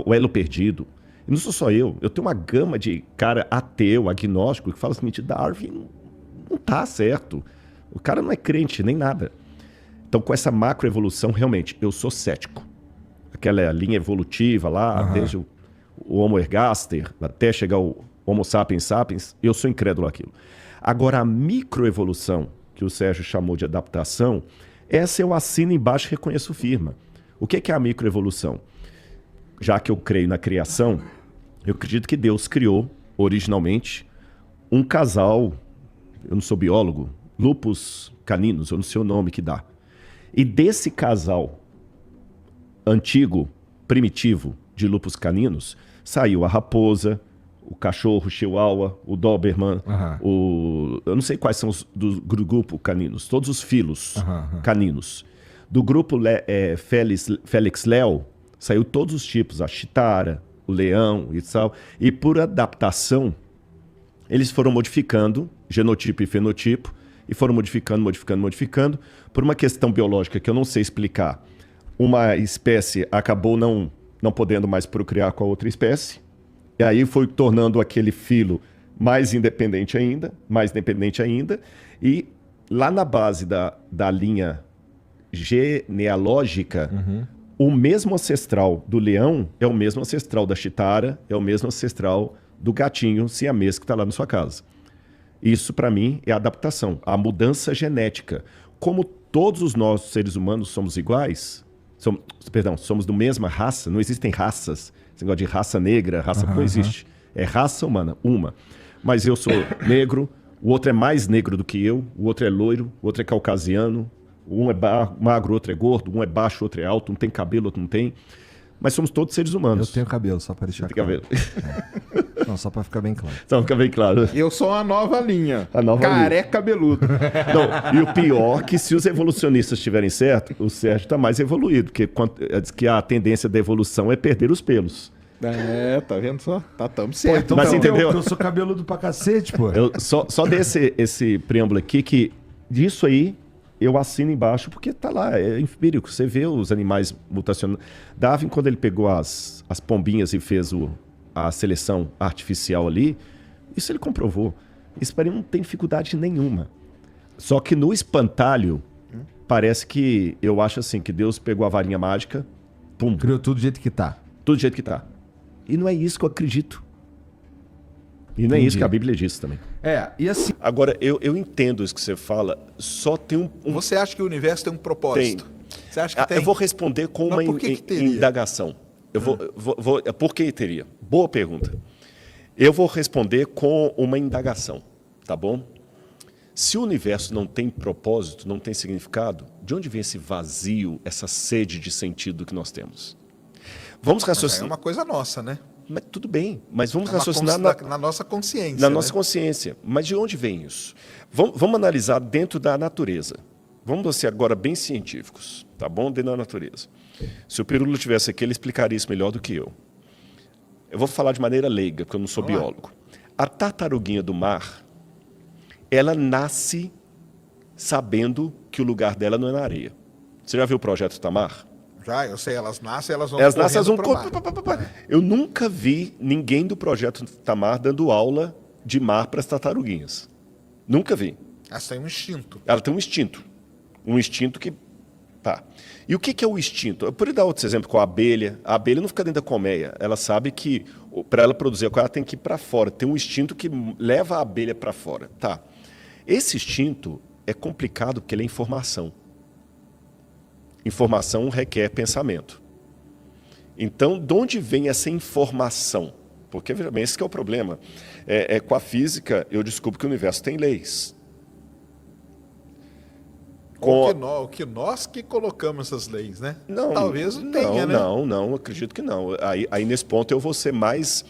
O elo perdido. E não sou só eu tenho uma gama de cara ateu, agnóstico, que fala o seguinte: Darwin não tá certo. O cara não é crente, nem nada. Então, com essa macroevolução, realmente, eu sou cético. Aquela linha evolutiva lá, desde o Homo ergaster até chegar o Homo sapiens sapiens, eu sou incrédulo àquilo. Agora, a microevolução, que o Sérgio chamou de adaptação, essa eu assino embaixo e reconheço firma. O que é a microevolução? Já que eu creio na criação, eu acredito que Deus criou, originalmente, um casal, eu não sou biólogo, lupus caninos, eu não sei o nome que dá. E desse casal antigo, primitivo, de lupus caninos, saiu a raposa, o cachorro, o chihuahua, o doberman, eu não sei quais são os do grupo caninos, todos os filos caninos. Do grupo Felix Leo, saiu todos os tipos, a chitara, o leão e tal. E por adaptação, eles foram modificando genotipo e fenotipo, e foram modificando, por uma questão biológica que eu não sei explicar. Uma espécie acabou não podendo mais procriar com a outra espécie, e aí foi tornando aquele filo mais independente ainda, e lá na base da linha genealógica, o mesmo ancestral do leão é o mesmo ancestral da chitara, é o mesmo ancestral do gatinho siamês que está lá na sua casa. Isso, para mim, é a adaptação, a mudança genética. Como todos os nossos seres humanos somos iguais, somos da mesma raça, não existem raças. Esse negócio de raça negra, não existe. É raça humana, uma. Mas eu sou negro, o outro é mais negro do que eu, o outro é loiro, o outro é caucasiano, Um é magro, outro é gordo, um é baixo, outro é alto, um tem cabelo, outro não tem. Mas somos todos seres humanos. Eu tenho cabelo, só para deixar Tem claro. cabelo. Não, só para ficar bem claro. Só fica bem claro. Eu sou a nova linha. A nova Careca cabeludo. Não, e o pior é que se os evolucionistas estiverem certo, o Sérgio está mais evoluído, porque diz que a tendência da evolução é perder os pelos. É, tá vendo só? Tamo certo. Então, Mas entendeu? Eu sou cabeludo pra cacete, pô. Eu só dei esse preâmbulo aqui, que disso aí eu assino embaixo, porque tá lá, é empírico. Você vê os animais mutacionando. Darwin, quando ele pegou as pombinhas e fez a seleção artificial ali, isso ele comprovou. Isso para mim não tem dificuldade nenhuma. Só que no espantalho, parece que eu acho assim, que Deus pegou a varinha mágica, pum, Criou tudo do jeito que tá. tudo do jeito que tá. E não é isso que eu acredito. E não é isso que a Bíblia diz também. E assim... Agora, eu entendo isso que você fala, só tem um Você acha que o universo tem um propósito? Você acha que tem? Eu vou responder com Mas uma por que teria? indagação. Por que teria? Boa pergunta. Eu vou responder com uma indagação, tá bom? Se o universo não tem propósito, não tem significado, de onde vem esse vazio, essa sede de sentido que nós temos? Vamos Mas é raciocinar. uma coisa nossa, né? Mas tudo bem, mas vamos É uma raciocinar na nossa consciência. na nossa né? consciência. Mas de onde vem isso? Vamos analisar dentro da natureza. Vamos ser agora bem científicos, tá bom? Dentro da natureza. Se o Pirulo tivesse aqui, ele explicaria isso melhor do que eu. Eu vou falar de maneira leiga, porque eu não sou biólogo. A tartaruguinha do mar, ela nasce sabendo que o lugar dela não é na areia. Você já viu o Projeto Tamar? Já, eu sei, elas nascem, elas vão Elas nascem, elas vão... pro mar. Eu nunca vi ninguém do Projeto Tamar dando aula de mar para as tartaruguinhas. Nunca vi. Elas têm um instinto. Ela tem um instinto. Um instinto que... Tá. E o que é o instinto? Eu poderia dar outro exemplo com a abelha. A abelha não fica dentro da colmeia. Ela sabe que para ela produzir a coisa, ela tem que ir para fora. Tem um instinto que leva a abelha para fora. Tá. Esse instinto é complicado porque ele é informação. Informação requer pensamento. Então, de onde vem essa informação? Porque, veja bem, esse que é o problema. Com a física, eu descubro que o universo tem leis. O que nós que colocamos essas leis, né? Não, Talvez não tenha, né? Não, acredito que não. Aí nesse ponto eu vou ser mais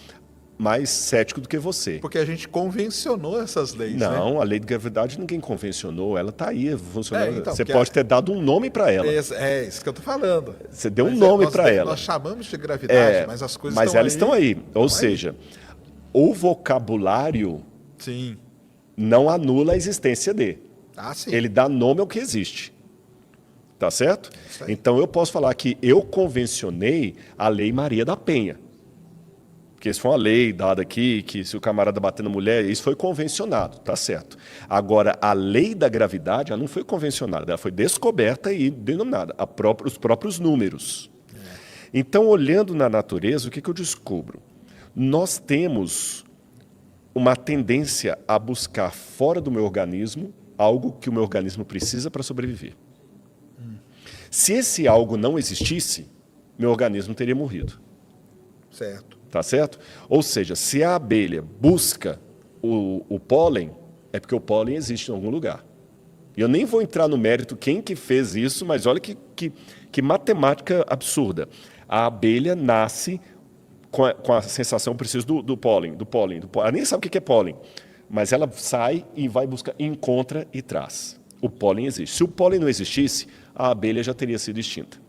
cético do que você. Porque a gente convencionou essas leis, né? Não, a lei de gravidade ninguém convencionou, ela está aí funcionando. Então, você porque pode ter dado um nome para ela. É isso que eu tô falando. Você deu um Mas nome para ela. Nós chamamos de gravidade, mas as coisas elas estão aí. Ou Estão seja, o vocabulário Sim. não anula a existência de. Ah, sim. Ele dá nome ao que existe. Tá certo? Isso aí. Então eu posso falar que eu convencionei a Lei Maria da Penha. Porque isso foi uma lei dada aqui, que se o camarada bater na mulher, isso foi convencionado, tá certo. Agora, a lei da gravidade, ela não foi convencionada, ela foi descoberta e denominada, os próprios números. Então, olhando na natureza, o que eu descubro? Nós temos uma tendência a buscar fora do meu organismo algo que o meu organismo precisa para sobreviver. Se esse algo não existisse, meu organismo teria morrido. Certo. Tá certo? Ou seja, se a abelha busca o pólen, é porque o pólen existe em algum lugar. E eu nem vou entrar no mérito quem que fez isso, mas olha que matemática absurda. A abelha nasce com a sensação, preciso do pólen. Ela nem sabe o que é pólen, mas ela sai e vai buscar, encontra e traz. O pólen existe. Se o pólen não existisse, a abelha já teria sido extinta.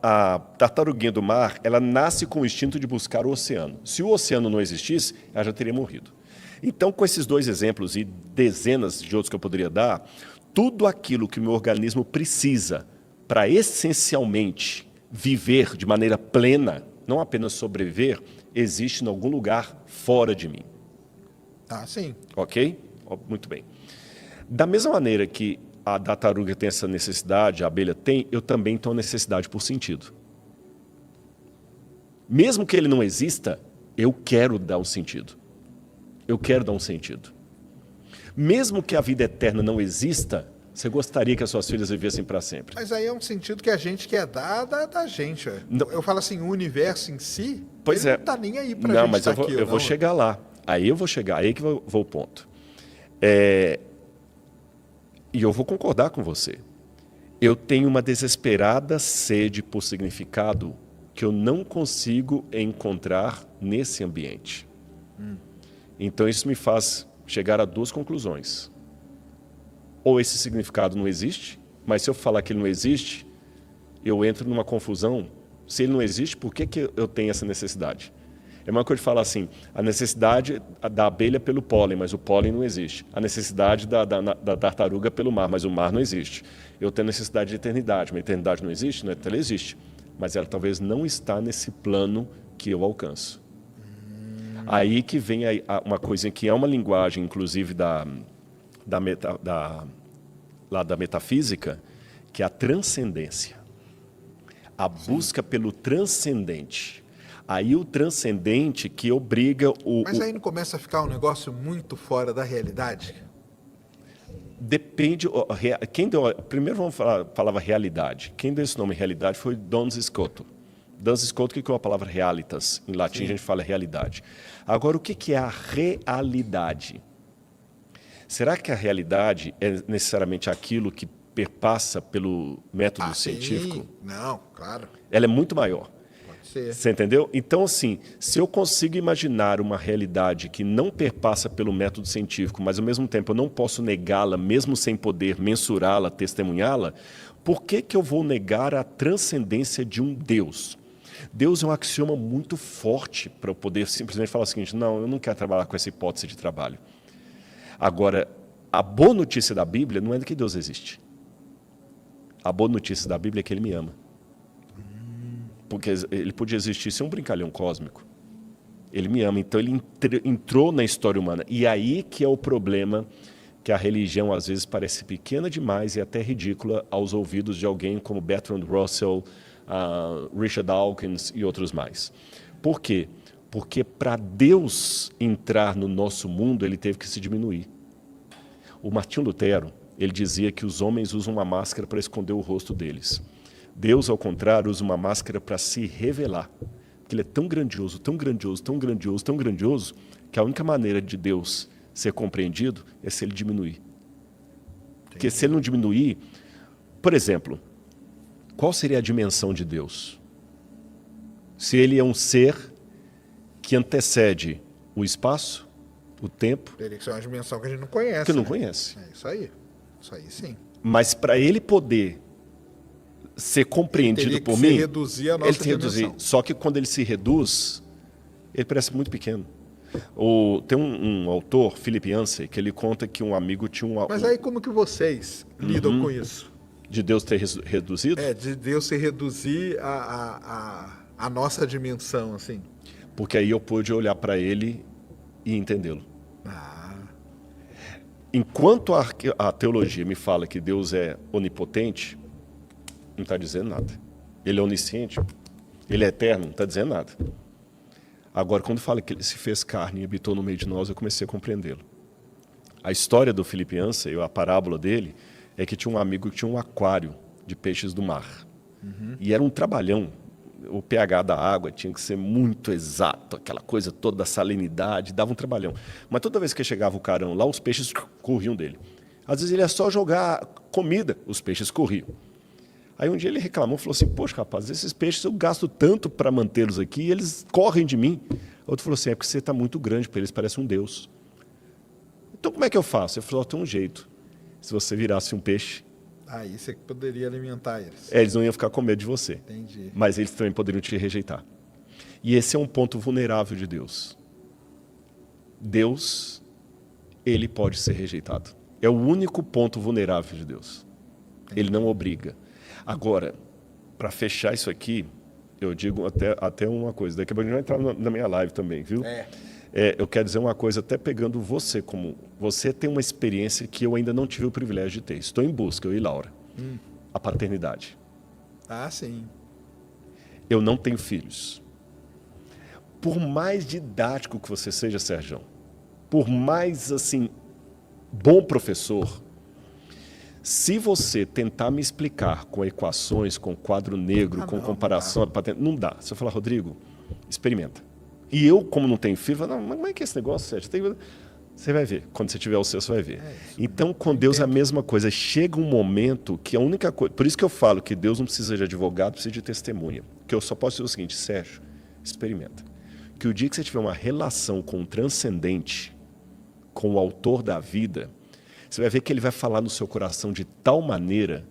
A tartaruguinha do mar, ela nasce com o instinto de buscar o oceano. Se o oceano não existisse, ela já teria morrido. Então, com esses dois exemplos e dezenas de outros que eu poderia dar, tudo aquilo que o meu organismo precisa para essencialmente viver de maneira plena, não apenas sobreviver, existe em algum lugar fora de mim. Ah, sim. Ok? Muito bem. Da mesma maneira que a tartaruga tem essa necessidade, a abelha tem, eu também tenho necessidade por sentido. Mesmo que ele não exista, eu quero dar um sentido. Eu quero dar um sentido. Mesmo que a vida eterna não exista, você gostaria que as suas filhas vivessem para sempre. Mas aí é um sentido que a gente quer dar da gente. Não. Eu falo assim, o universo em si, Pois ele é. não tá nem aí pra Não, gente mas tá eu aqui, vou chegar lá. Aí eu vou chegar, aí o ponto. E eu vou concordar com você. Eu tenho uma desesperada sede por significado que eu não consigo encontrar nesse ambiente. Então isso me faz chegar a duas conclusões. Ou esse significado não existe, mas se eu falar que ele não existe, eu entro numa confusão. Se ele não existe, por que eu tenho essa necessidade? É uma coisa de falar assim, a necessidade da abelha pelo pólen, mas o pólen não existe. A necessidade da tartaruga pelo mar, mas o mar não existe. Eu tenho necessidade de eternidade, mas a eternidade não existe? Não, ela existe. Mas ela talvez não está nesse plano que eu alcanço. Aí que vem uma coisa que é uma linguagem, inclusive, da metafísica, que é a transcendência. A busca pelo transcendente. Aí o transcendente que obriga o... Mas aí não começa a ficar um negócio muito fora da realidade? Depende... Primeiro vamos falar a palavra realidade. Quem deu esse nome realidade foi Duns Scotus. Duns Scotus, que é a palavra realitas. Em latim a gente fala realidade. Agora, o que é a realidade? Será que a realidade é necessariamente aquilo que perpassa pelo método científico? Sim. Não, claro. Ela é muito maior. Pode ser. Você entendeu? Então, assim, se eu consigo imaginar uma realidade que não perpassa pelo método científico, mas ao mesmo tempo eu não posso negá-la, mesmo sem poder mensurá-la, testemunhá-la, por que eu vou negar a transcendência de um Deus? Deus é um axioma muito forte para eu poder simplesmente falar o seguinte: não, eu não quero trabalhar com essa hipótese de trabalho. Agora, a boa notícia da Bíblia não é que Deus existe. A boa notícia da Bíblia é que Ele me ama. Porque Ele podia existir sem um brincalhão cósmico. Ele me ama, então Ele entrou na história humana. E aí que é o problema, que a religião às vezes parece pequena demais e até ridícula aos ouvidos de alguém como Bertrand Russell, Richard Dawkins e outros mais. Por quê? Porque para Deus entrar no nosso mundo, Ele teve que se diminuir. O Martinho Lutero, ele dizia que os homens usam uma máscara para esconder o rosto deles. Deus, ao contrário, usa uma máscara para se revelar. Porque Ele é tão grandioso, tão grandioso, tão grandioso, tão grandioso, que a única maneira de Deus ser compreendido é se Ele diminuir. Porque se Ele não diminuir... Por exemplo, qual seria a dimensão de Deus? Se Ele é um ser que antecede o espaço, o tempo... Teria que ser uma dimensão que a gente não conhece. Que não conhece. É isso aí. Isso aí sim. Mas para Ele poder ser compreendido por mim... Ele reduzir a nossa dimensão. Só que quando Ele se reduz, Ele parece muito pequeno. Tem um autor, Philip Yancey, que ele conta que um amigo tinha um... Mas aí como que vocês lidam com isso? De Deus ter reduzido? De Deus se reduzir a nossa dimensão, assim. Porque aí eu pude olhar para Ele e entendê-lo. Enquanto a teologia me fala que Deus é onipotente, não está dizendo nada. Ele é onisciente, Ele é eterno, não está dizendo nada. Agora, quando fala que Ele se fez carne e habitou no meio de nós, eu comecei a compreendê-lo. A história do Philip Yancey, a parábola dele, é que tinha um amigo que tinha um aquário de peixes do mar. E era um trabalhão. O pH da água tinha que ser muito exato, aquela coisa toda da salinidade, dava um trabalhão. Mas toda vez que chegava o carão lá, os peixes corriam dele. Às vezes ele ia só jogar comida, os peixes corriam. Aí um dia ele reclamou, falou assim: poxa, rapaz, esses peixes eu gasto tanto para mantê-los aqui e eles correm de mim. Outro falou assim: é porque você está muito grande para eles, parece um deus. Então como é que eu faço? Ele falou: tem um jeito. Se você virasse um peixe... Aí você poderia alimentar eles. Eles não iam ficar com medo de você. Entendi. Mas eles também poderiam te rejeitar. E esse é um ponto vulnerável de Deus. Deus, Ele pode ser rejeitado. É o único ponto vulnerável de Deus. Ele não obriga. Agora, para fechar isso aqui, eu digo até uma coisa. Daqui a pouco a gente vai entrar na minha live também, viu? Eu quero dizer uma coisa, até pegando você como... Você tem uma experiência que eu ainda não tive o privilégio de ter. Estou em busca, eu e Laura. A paternidade. Sim. Eu não tenho filhos. Por mais didático que você seja, Sérgio, por mais, assim, bom professor, se você tentar me explicar com equações, com quadro negro, com comparação, não dá. Se eu falar: Rodrigo, experimenta. E eu, como não tenho filho, falo: não, mas como é que é esse negócio, Sérgio? Você vai ver. Quando você tiver o seu, você vai ver. Então, com Deus é a mesma coisa. Chega um momento que a única coisa... Por isso que eu falo que Deus não precisa de advogado, precisa de testemunha. Que eu só posso dizer o seguinte, Sérgio, experimenta. Que o dia que você tiver uma relação com o transcendente, com o autor da vida, você vai ver que ele vai falar no seu coração de tal maneira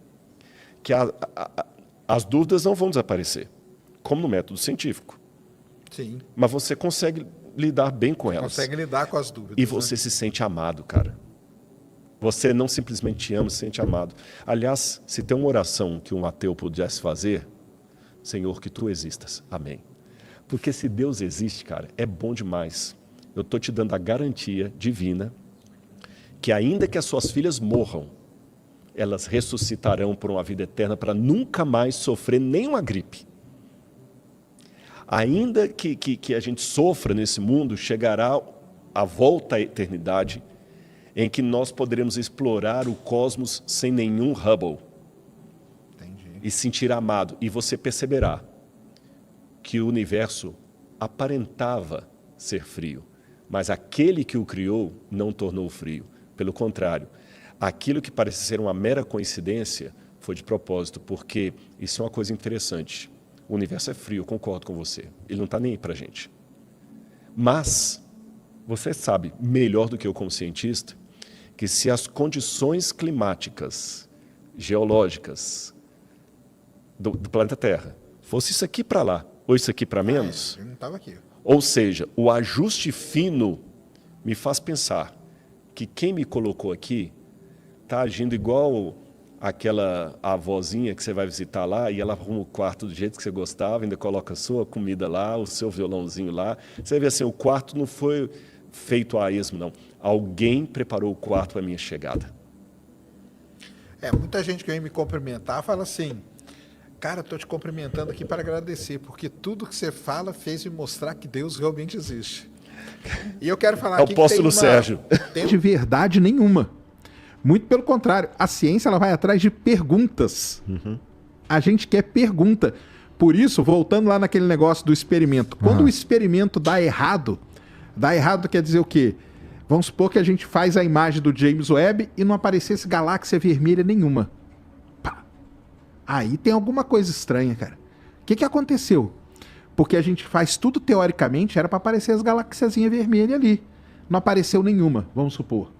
que as dúvidas não vão desaparecer, como no método científico. Sim. Mas você consegue lidar bem com elas. Consegue lidar com as dúvidas. E você se sente amado, cara. Você não simplesmente ama, se sente amado. Aliás, se tem uma oração que um ateu pudesse fazer, Senhor, que tu existas. Amém. Porque se Deus existe, cara, é bom demais. Eu estou te dando a garantia divina que ainda que as suas filhas morram, elas ressuscitarão por uma vida eterna para nunca mais sofrer nenhuma gripe. Ainda que a gente sofra nesse mundo, chegará a volta à eternidade em que nós poderemos explorar o cosmos sem nenhum Hubble. Entendi. E sentir amado. E você perceberá que o universo aparentava ser frio, mas aquele que o criou não tornou frio. Pelo contrário, aquilo que parece ser uma mera coincidência foi de propósito, porque isso é uma coisa interessante. O universo é frio, eu concordo com você. Ele não está nem aí para a gente. Mas você sabe, melhor do que eu como cientista, que se as condições climáticas, geológicas do planeta Terra fosse isso aqui para lá, ou isso aqui para menos, Eu não estava aqui. ou seja, o ajuste fino me faz pensar que quem me colocou aqui está agindo igual aquela avózinha que você vai visitar lá e ela arruma o quarto do jeito que você gostava, ainda coloca a sua comida lá, o seu violãozinho lá. Você vê assim, o quarto não foi feito a esmo, não. Alguém preparou o quarto para a minha chegada. Muita gente que vem me cumprimentar fala assim, cara, estou te cumprimentando aqui para agradecer, porque tudo que você fala fez me mostrar que Deus realmente existe. E eu quero falar É o aqui apóstolo Sérgio. Tem de verdade nenhuma. Muito pelo contrário, a ciência ela vai atrás de perguntas. A gente quer pergunta. Por isso, voltando lá naquele negócio do experimento, quando o experimento dá errado quer dizer o quê? Vamos supor que a gente faz a imagem do James Webb e não aparecesse galáxia vermelha nenhuma. Pá. Aí tem alguma coisa estranha, cara. O que aconteceu? Porque a gente faz tudo teoricamente, era para aparecer as galáxiazinhas vermelhas ali. Não apareceu nenhuma, vamos supor.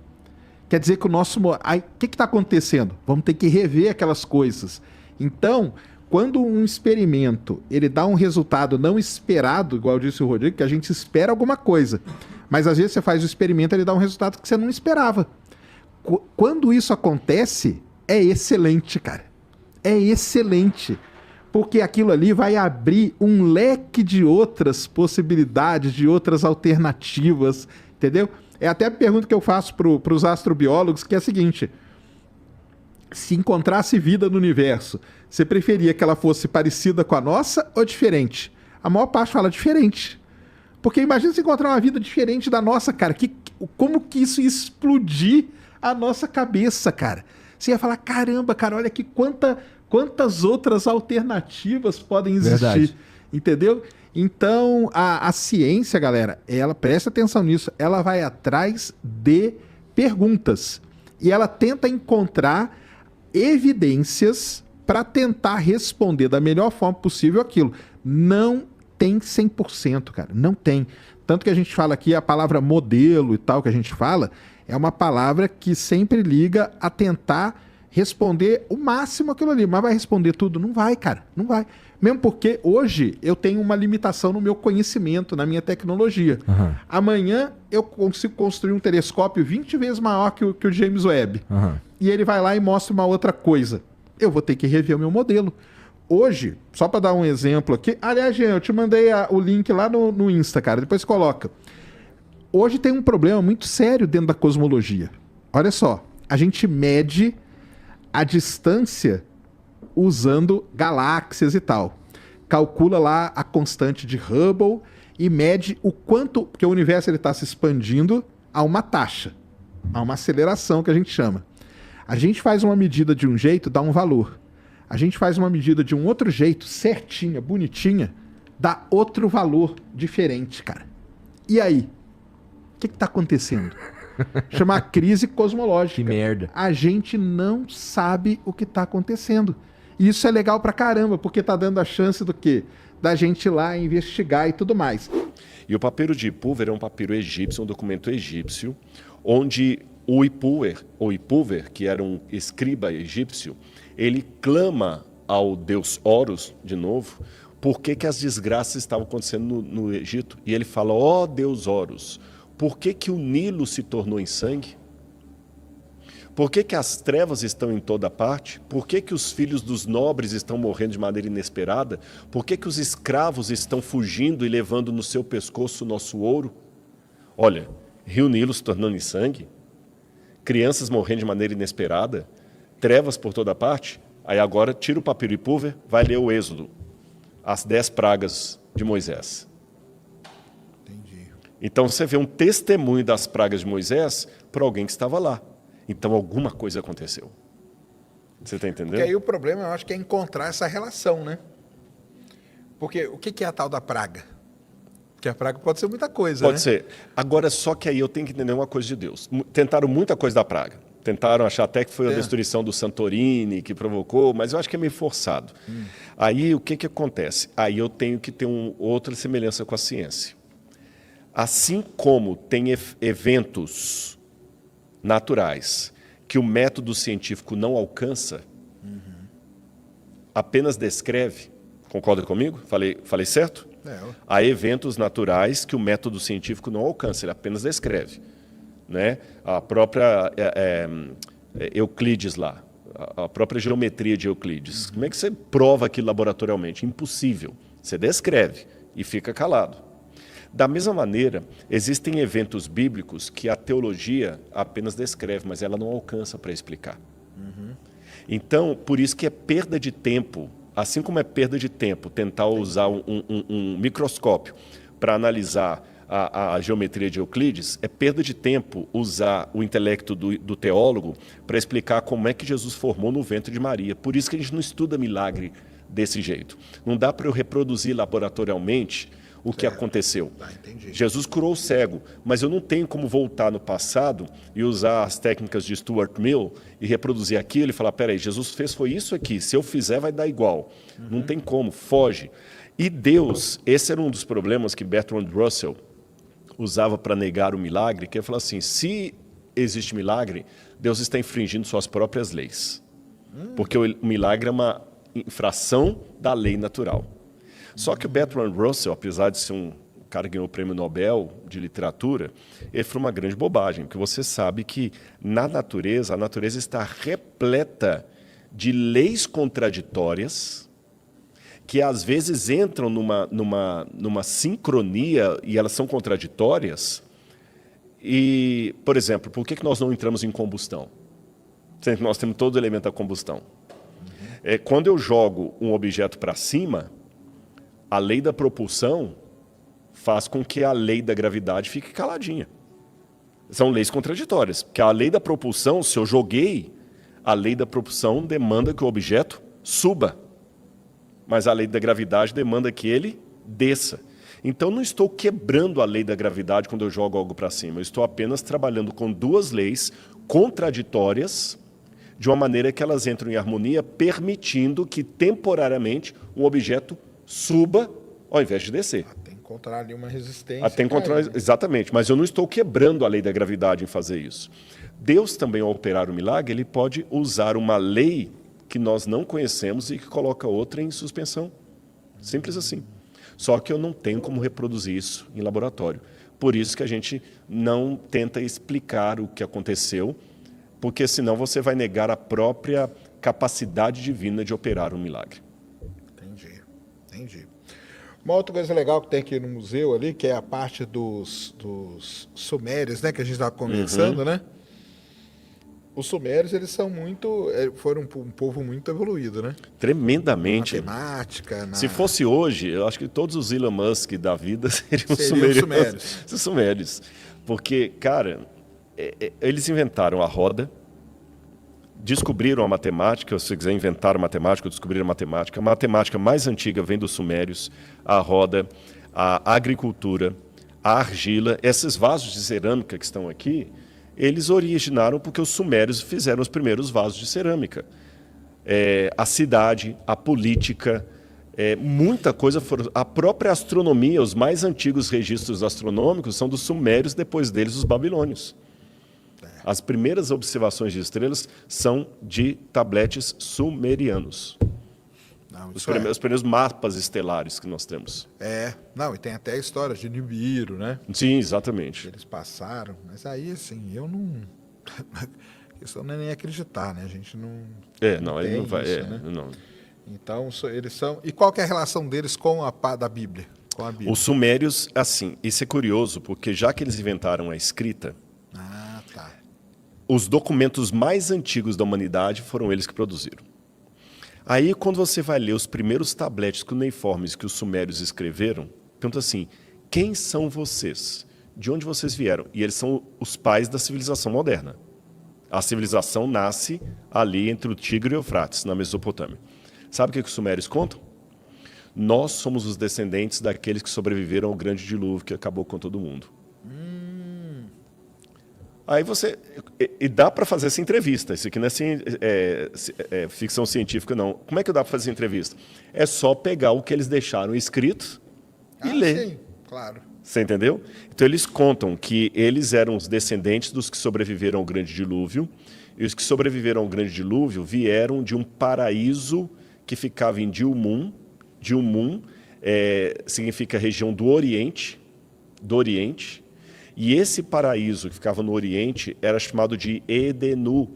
Quer dizer que o nosso... Aí, o que está acontecendo? Vamos ter que rever aquelas coisas. Então, quando um experimento ele dá um resultado não esperado, igual disse o Rodrigo, que a gente espera alguma coisa, mas às vezes você faz o experimento e ele dá um resultado que você não esperava. Quando isso acontece, é excelente, cara. É excelente. Porque aquilo ali vai abrir um leque de outras possibilidades, de outras alternativas, entendeu? É até a pergunta que eu faço para os astrobiólogos, que é a seguinte: se encontrasse vida no universo, você preferia que ela fosse parecida com a nossa ou diferente? A maior parte fala diferente. Porque imagina se encontrar uma vida diferente da nossa, cara. Como que isso ia explodir a nossa cabeça, cara? Você ia falar, caramba, cara, olha aqui quantas outras alternativas podem existir. Verdade. Entendeu? Então, a ciência, galera, ela presta atenção nisso, ela vai atrás de perguntas. E ela tenta encontrar evidências para tentar responder da melhor forma possível aquilo. Não tem 100%, cara. Não tem. Tanto que a gente fala aqui, a palavra modelo e tal que a gente fala, é uma palavra que sempre liga a tentar responder o máximo aquilo ali. Mas vai responder tudo? Não vai, cara. Não vai. Mesmo porque hoje eu tenho uma limitação no meu conhecimento, na minha tecnologia. Amanhã eu consigo construir um telescópio 20 vezes maior que o James Webb. E ele vai lá e mostra uma outra coisa. Eu vou ter que rever o meu modelo. Hoje, só para dar um exemplo aqui... Aliás, Jean, eu te mandei o link lá no Insta, cara. Depois coloca. Hoje tem um problema muito sério dentro da cosmologia. Olha só. A gente mede a distância usando galáxias e tal. Calcula lá a constante de Hubble e mede o quanto... Porque o universo está se expandindo a uma taxa. A uma aceleração que a gente chama. A gente faz uma medida de um jeito, dá um valor. A gente faz uma medida de um outro jeito, certinha, bonitinha, dá outro valor diferente, cara. E aí? O que está acontecendo? Chama crise cosmológica. Que merda. A gente não sabe o que está acontecendo. E isso é legal pra caramba, porque tá dando a chance do quê? Da gente ir lá investigar e tudo mais. E o papiro de Ipúver é um papiro egípcio, um documento egípcio, onde o Ipúver, que era um escriba egípcio, ele clama ao deus Horus, de novo, por que as desgraças estavam acontecendo no Egito. E ele fala, ó deus Horus, por que o Nilo se tornou em sangue? Por que as trevas estão em toda parte? Por que os filhos dos nobres estão morrendo de maneira inesperada? Por que os escravos estão fugindo e levando no seu pescoço o nosso ouro? Olha, Rio Nilo se tornando em sangue, crianças morrendo de maneira inesperada, trevas por toda parte. Aí agora tira o papiro Ipúver, vai ler o Êxodo, as 10 pragas de Moisés. Entendi. Então você vê um testemunho das pragas de Moisés por alguém que estava lá. Então alguma coisa aconteceu. Você está entendendo? Porque aí o problema, eu acho que é encontrar essa relação, né? Porque o que é a tal da praga? Porque a praga pode ser muita coisa, Pode né? ser. Agora, só que aí eu tenho que entender uma coisa de Deus. Tentaram muita coisa da praga. Tentaram achar até que foi a destruição do Santorini que provocou, mas eu acho que é meio forçado. Aí o que acontece? Aí eu tenho que ter outra semelhança com a ciência. Assim como tem eventos naturais que o método científico não alcança, apenas descreve, concorda comigo? Falei certo? Há eventos naturais que o método científico não alcança, ele apenas descreve. Né? A própria Euclides lá, a própria geometria de Euclides. Como é que você prova aquilo laboratorialmente? Impossível. Você descreve e fica calado. Da mesma maneira, existem eventos bíblicos que a teologia apenas descreve, mas ela não alcança para explicar. Então, por isso que é perda de tempo, assim como é perda de tempo tentar usar um microscópio para analisar a geometria de Euclides, é perda de tempo usar o intelecto do teólogo para explicar como é que Jesus formou no ventre de Maria. Por isso que a gente não estuda milagre desse jeito. Não dá para eu reproduzir laboratorialmente o que aconteceu. Jesus curou o cego, mas eu não tenho como voltar no passado e usar as técnicas de Stuart Mill e reproduzir aquilo e falar, peraí, Jesus foi isso aqui, se eu fizer vai dar igual. Não tem como, foge. E Deus, esse era um dos problemas que Bertrand Russell usava para negar o milagre, que ele falou assim, se existe milagre, Deus está infringindo suas próprias leis. Porque o milagre é uma infração da lei natural. Só que o Bertrand Russell, apesar de ser um cara que ganhou o prêmio Nobel de literatura, ele foi uma grande bobagem, porque você sabe que na natureza, a natureza está repleta de leis contraditórias que às vezes entram numa sincronia e elas são contraditórias. E, por exemplo, por que nós não entramos em combustão? Sendo que nós temos todo o elemento da combustão. Quando eu jogo um objeto para cima, a lei da propulsão faz com que a lei da gravidade fique caladinha. São leis contraditórias, porque a lei da propulsão, se eu joguei, a lei da propulsão demanda que o objeto suba. Mas a lei da gravidade demanda que ele desça. Então, não estou quebrando a lei da gravidade quando eu jogo algo para cima. Eu estou apenas trabalhando com duas leis contraditórias, de uma maneira que elas entram em harmonia, permitindo que, temporariamente, um objeto suba ao invés de descer. Tem que encontrar ali uma resistência. Exatamente, mas eu não estou quebrando a lei da gravidade em fazer isso. Deus também, ao operar o milagre, ele pode usar uma lei que nós não conhecemos e que coloca outra em suspensão. Simples assim. Só que eu não tenho como reproduzir isso em laboratório. Por isso que a gente não tenta explicar o que aconteceu, porque senão você vai negar a própria capacidade divina de operar um milagre. Entendi. Uma outra coisa legal que tem aqui no museu ali, que é a parte dos sumérios, né, que a gente estava conversando, né? Os sumérios, eles foram um povo muito evoluído, né? Tremendamente. Matemática. Se fosse hoje, eu acho que todos os Elon Musk da vida seriam sumérios. Porque, cara, eles inventaram a roda, descobriram a matemática, se quiser inventar a matemática, descobriram a matemática. A matemática mais antiga vem dos sumérios, a roda, a agricultura, a argila. Esses vasos de cerâmica que estão aqui, eles originaram porque os sumérios fizeram os primeiros vasos de cerâmica. A cidade, a política, muita coisa foram. A própria astronomia, os mais antigos registros astronômicos são dos sumérios, depois deles os babilônios. As primeiras observações de estrelas são de tabletes sumerianos. Não, Os isso é. primeiros mapas estelares que nós temos. Não, e tem até a história de Nibiru, né? Sim, exatamente. Eles passaram, mas aí, assim, eu não... A questão não é nem acreditar, né? A gente não... Não, ele tem não vai. isso, né? Não. Então, eles são... E qual que é a relação deles com da Bíblia? Com a Bíblia? Os sumérios, assim, isso é curioso, porque já que eles inventaram a escrita, Ah, tá. os documentos mais antigos da humanidade foram eles que produziram. Aí, quando você vai ler os primeiros tabletes cuneiformes que os sumérios escreveram, pergunta assim, quem são vocês? De onde vocês vieram? E eles são os pais da civilização moderna. A civilização nasce ali entre o Tigre e o Eufrates, na Mesopotâmia. Sabe o que os sumérios contam? Nós somos os descendentes daqueles que sobreviveram ao grande dilúvio que acabou com todo mundo. Aí você... E dá para fazer essa entrevista. Isso aqui não é ficção científica, não. Como é que dá para fazer essa entrevista? É só pegar o que eles deixaram escrito e ler. Sim, claro. Você entendeu? Então eles contam que eles eram os descendentes dos que sobreviveram ao grande dilúvio. E os que sobreviveram ao grande dilúvio vieram de um paraíso que ficava em Dilmun. Dilmun significa região do Oriente. E esse paraíso que ficava no Oriente era chamado de Edenu.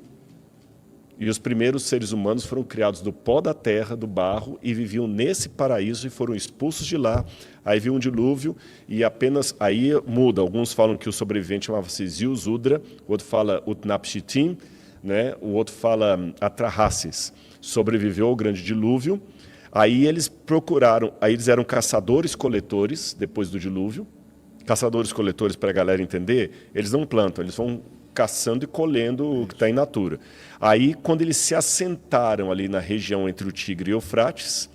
E os primeiros seres humanos foram criados do pó da terra, do barro, e viviam nesse paraíso e foram expulsos de lá. Aí viu um dilúvio e apenas... Aí muda. Alguns falam que o sobrevivente chamava-se Ziusudra, o outro fala Utnapishtim, né? O outro fala Atrahasis. Sobreviveu ao grande dilúvio. Aí eles procuraram... Aí eles eram caçadores-coletores depois do dilúvio. Caçadores-coletores, para a galera entender, eles não plantam, eles vão caçando e colhendo o que está in natura. Aí, quando eles se assentaram ali na região entre o Tigre e o Eufrates,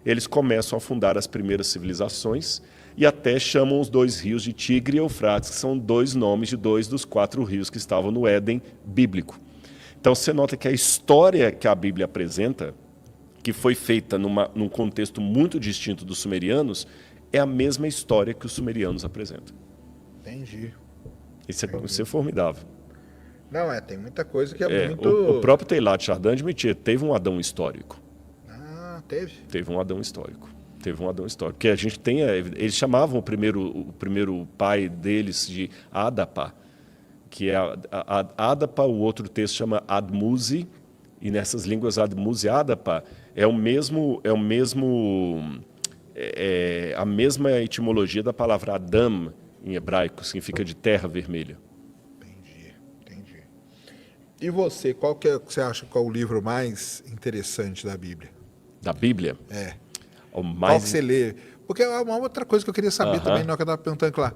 eles começam a fundar as primeiras civilizações e até chamam os dois rios de Tigre e Eufrates, que são dois nomes de dois dos 4 rios que estavam no Éden bíblico. Então, você nota que a história que a Bíblia apresenta, que foi feita num contexto muito distinto dos sumerianos, é a mesma história que os sumerianos apresentam. Entendi. Isso é formidável. Não, tem muita coisa que é muito... O próprio Teilhard de Chardin admitia, teve um Adão histórico. Ah, teve? Teve um Adão histórico. Porque a gente tem... Eles chamavam o primeiro pai deles de Adapa, que é Adapa, o outro texto chama Admuzi, e nessas línguas Admuzi e Adapa a mesma etimologia da palavra Adam, em hebraico, significa de terra vermelha. Entendi. E você, você acha qual é o livro mais interessante da Bíblia? Da Bíblia? Qual que você lê? Porque é uma outra coisa que eu queria saber também, na hora que eu estava perguntando lá.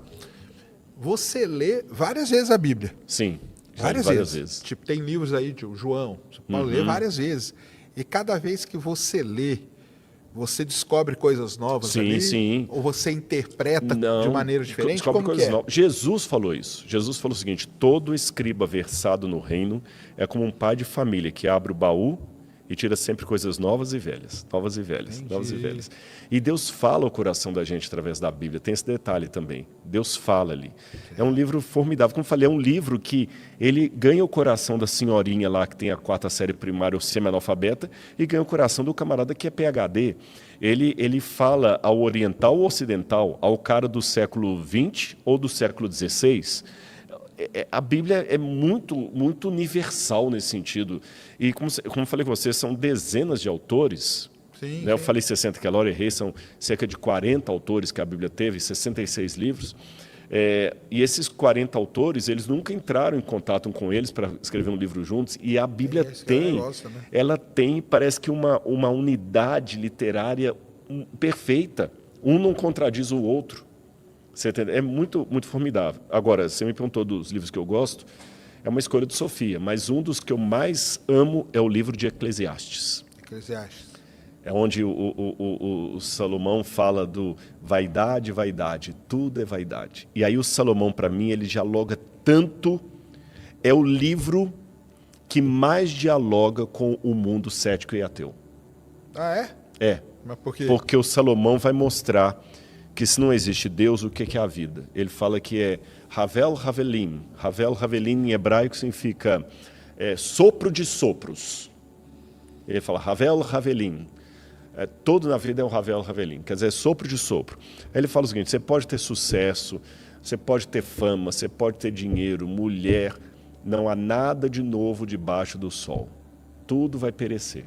Você lê várias vezes a Bíblia? Sim, várias vezes. Tipo, tem livros aí de João, você pode ler várias vezes. E cada vez que você lê, você descobre coisas novas ali? Sim. Ou você interpreta de maneira diferente? Descobre Como coisas novas. Jesus falou isso. Jesus falou o seguinte, todo escriba versado no reino é como um pai de família que abre o baú e tira sempre coisas novas e velhas. E Deus fala ao coração da gente através da Bíblia. Tem esse detalhe também. Deus fala ali. É um livro formidável. Como eu falei, é um livro que ele ganha o coração da senhorinha lá que tem a 4ª série primária, ou semi-analfabeta, e ganha o coração do camarada que é PhD. Ele fala ao oriental ou ocidental, ao cara do século XX ou do século XVI. A Bíblia é muito, muito universal nesse sentido. E como eu falei com vocês, são dezenas de autores. Sim, né? Eu falei 60, que a Laura errei, são cerca de 40 autores que a Bíblia teve, 66 livros. E esses 40 autores, eles nunca entraram em contato com eles para escrever um livro juntos. E a Bíblia ela tem, parece que uma unidade literária perfeita. Um não contradiz o outro. Você entende? É muito, muito formidável. Agora, você me perguntou dos livros que eu gosto, é uma escolha de Sofia, mas um dos que eu mais amo é o livro de Eclesiastes. É onde o Salomão fala do vaidade, tudo é vaidade. E aí o Salomão, para mim, ele dialoga tanto, é o livro que mais dialoga com o mundo cético e ateu. Ah, é? É, Mas por quê? porque o Salomão vai mostrar que se não existe Deus, o que é a vida? Ele fala que é Havel Havelim. Havel Havelim em hebraico significa sopro de sopros. Ele fala Havel Havelim. Todo na vida é o Havel Havelim, quer dizer, sopro de sopro. Aí ele fala o seguinte, você pode ter sucesso, você pode ter fama, você pode ter dinheiro, mulher, não há nada de novo debaixo do sol. Tudo vai perecer.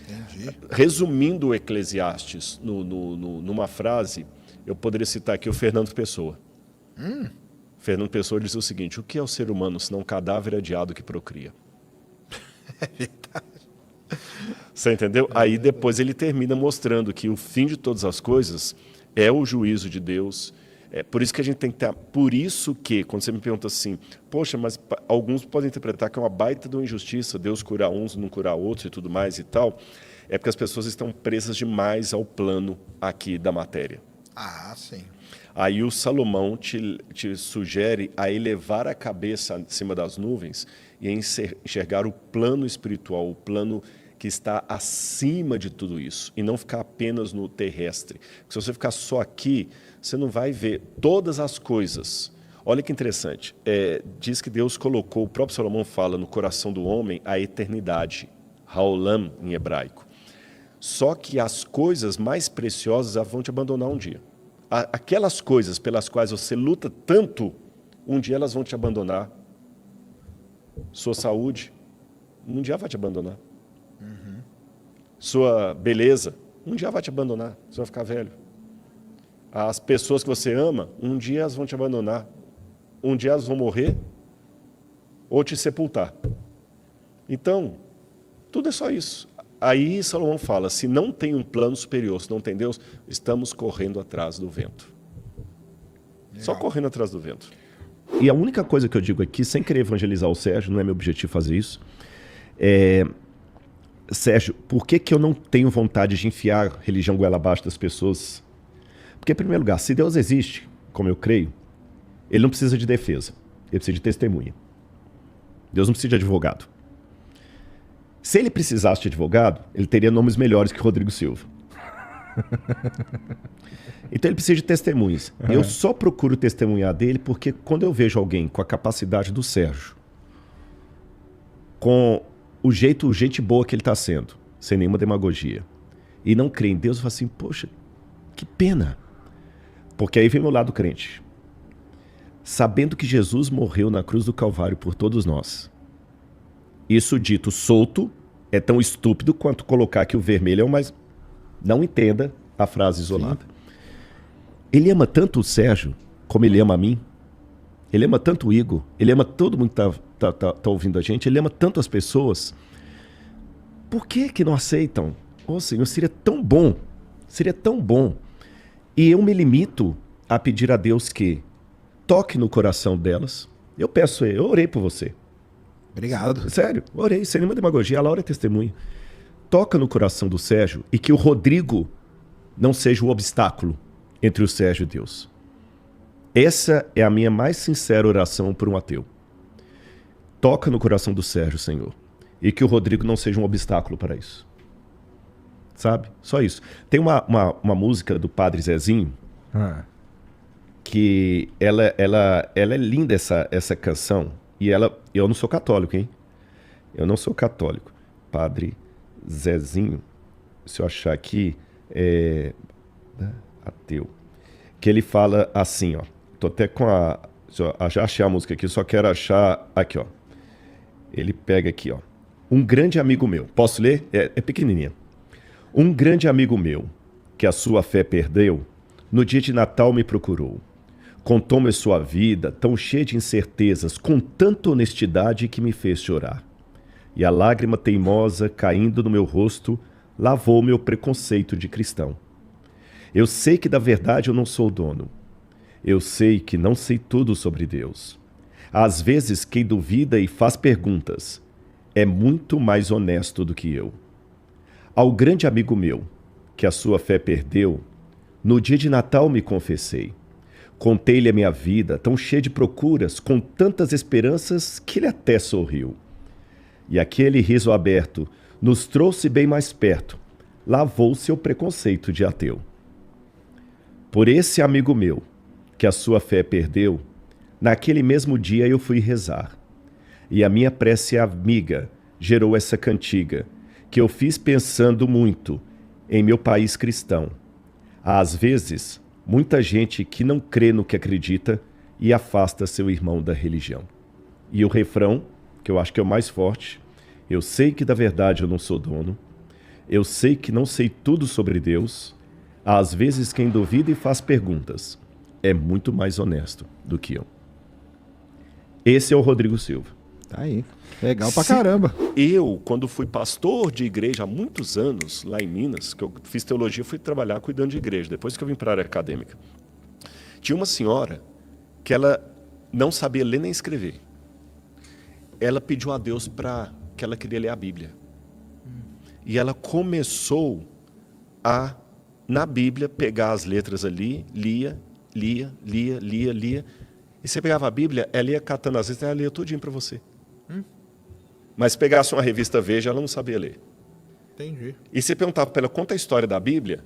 Entendi. Resumindo o Eclesiastes numa frase, eu poderia citar aqui o Fernando Pessoa. Fernando Pessoa diz o seguinte, o que é o ser humano senão um cadáver adiado que procria? É verdade. Você entendeu? Aí depois ele termina mostrando que o fim de todas as coisas é o juízo de Deus. É por isso que a gente tem que ter... Por isso que, quando você me pergunta assim, poxa, mas alguns podem interpretar que é uma baita de uma injustiça, Deus curar uns, não curar outros e tudo mais e tal, é porque as pessoas estão presas demais ao plano aqui da matéria. Ah, sim. Aí o Salomão te sugere a elevar a cabeça acima das nuvens e a enxergar o plano espiritual, o plano que está acima de tudo isso, e não ficar apenas no terrestre. Porque se você ficar só aqui, você não vai ver todas as coisas. Olha que interessante, diz que Deus colocou, o próprio Salomão fala, no coração do homem a eternidade, Haolam em hebraico. Só que as coisas mais preciosas vão te abandonar um dia. Aquelas coisas pelas quais você luta tanto, um dia elas vão te abandonar. Sua saúde, um dia vai te abandonar. Sua beleza, um dia vai te abandonar, você vai ficar velho. As pessoas que você ama, um dia elas vão te abandonar. Um dia elas vão morrer ou te sepultar. Então, tudo é só isso. Aí Salomão fala, se não tem um plano superior, se não tem Deus, estamos correndo atrás do vento. Só correndo atrás do vento. E a única coisa que eu digo aqui, sem querer evangelizar o Sérgio, não é meu objetivo fazer isso, Sérgio, por que eu não tenho vontade de enfiar religião goela abaixo das pessoas? Porque, em primeiro lugar, se Deus existe, como eu creio, ele não precisa de defesa, ele precisa de testemunha. Deus não precisa de advogado. Se ele precisasse de advogado, ele teria nomes melhores que Rodrigo Silva. Então ele precisa de testemunhas. Eu só procuro testemunhar dele porque quando eu vejo alguém com a capacidade do Sérgio, com o gente boa que ele está sendo, sem nenhuma demagogia, e não crê em Deus, eu falo assim, poxa, que pena. Porque aí vem meu lado crente. Sabendo que Jesus morreu na cruz do Calvário por todos nós. Isso dito solto é tão estúpido quanto colocar que o vermelho é o mais... Não entenda a frase isolada. Sim. Ele ama tanto o Sérgio como ele ama a mim. Ele ama tanto o Igor. Ele ama todo mundo que tá ouvindo a gente. Ele ama tanto as pessoas. Por que não aceitam? Oh, Senhor, seria tão bom. Seria tão bom. E eu me limito a pedir a Deus que toque no coração delas. Eu orei por você. Obrigado. Sério, orei, sem nenhuma demagogia. A Laura é testemunha. Toca no coração do Sérgio e que o Rodrigo não seja o obstáculo entre o Sérgio e Deus. Essa é a minha mais sincera oração por um ateu. Toca no coração do Sérgio, Senhor, e que o Rodrigo não seja um obstáculo para isso. Sabe? Só isso. Tem uma música do Padre Zezinho que ela é linda, essa canção. E eu não sou católico, hein? Eu não sou católico. Padre Zezinho, se eu achar aqui, ateu. Que ele fala assim, ó. Tô até com já achei a música aqui, só quero achar aqui, ó. Ele pega aqui, ó. Um grande amigo meu. Posso ler? É pequenininha. Um grande amigo meu, que a sua fé perdeu, no dia de Natal me procurou. Contou-me sua vida, tão cheia de incertezas, com tanta honestidade que me fez chorar. E a lágrima teimosa, caindo no meu rosto, lavou meu preconceito de cristão. Eu sei que da verdade eu não sou dono. Eu sei que não sei tudo sobre Deus. Às vezes, quem duvida e faz perguntas é muito mais honesto do que eu. Ao grande amigo meu, que a sua fé perdeu, no dia de Natal me confessei. Contei-lhe a minha vida, tão cheia de procuras, com tantas esperanças, que ele até sorriu. E aquele riso aberto nos trouxe bem mais perto, lavou seu preconceito de ateu. Por esse amigo meu, que a sua fé perdeu, naquele mesmo dia eu fui rezar. E a minha prece amiga gerou essa cantiga, que eu fiz pensando muito em meu país cristão. Às vezes, muita gente que não crê no que acredita e afasta seu irmão da religião. E o refrão, que eu acho que é o mais forte: eu sei que da verdade eu não sou dono, eu sei que não sei tudo sobre Deus, às vezes quem duvida e faz perguntas é muito mais honesto do que eu. Esse é o Rodrigo Silva. Tá aí. Legal pra caramba. Eu, quando fui pastor de igreja há muitos anos, lá em Minas, que eu fiz teologia, fui trabalhar cuidando de igreja, depois que eu vim para a área acadêmica. Tinha uma senhora que ela não sabia ler nem escrever. Ela pediu a Deus que ela queria ler a Bíblia. E ela começou a, na Bíblia, pegar as letras ali, lia. E você pegava a Bíblia, ela ia catando as letras, ela lia tudinho para você. Mas se pegasse uma revista Veja, ela não sabia ler. Entendi. E você perguntava para ela, conta a história da Bíblia.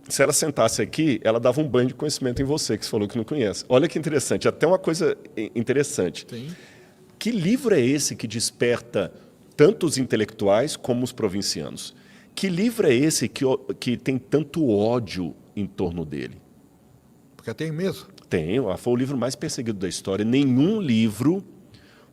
Se ela sentasse aqui, ela dava um banho de conhecimento em você, que você falou que não conhece. Olha que interessante, até uma coisa interessante. Sim. Que livro é esse que desperta tanto os intelectuais como os provincianos? Que livro é esse que tem tanto ódio em torno dele? Porque tem mesmo. Foi o livro mais perseguido da história. Nenhum livro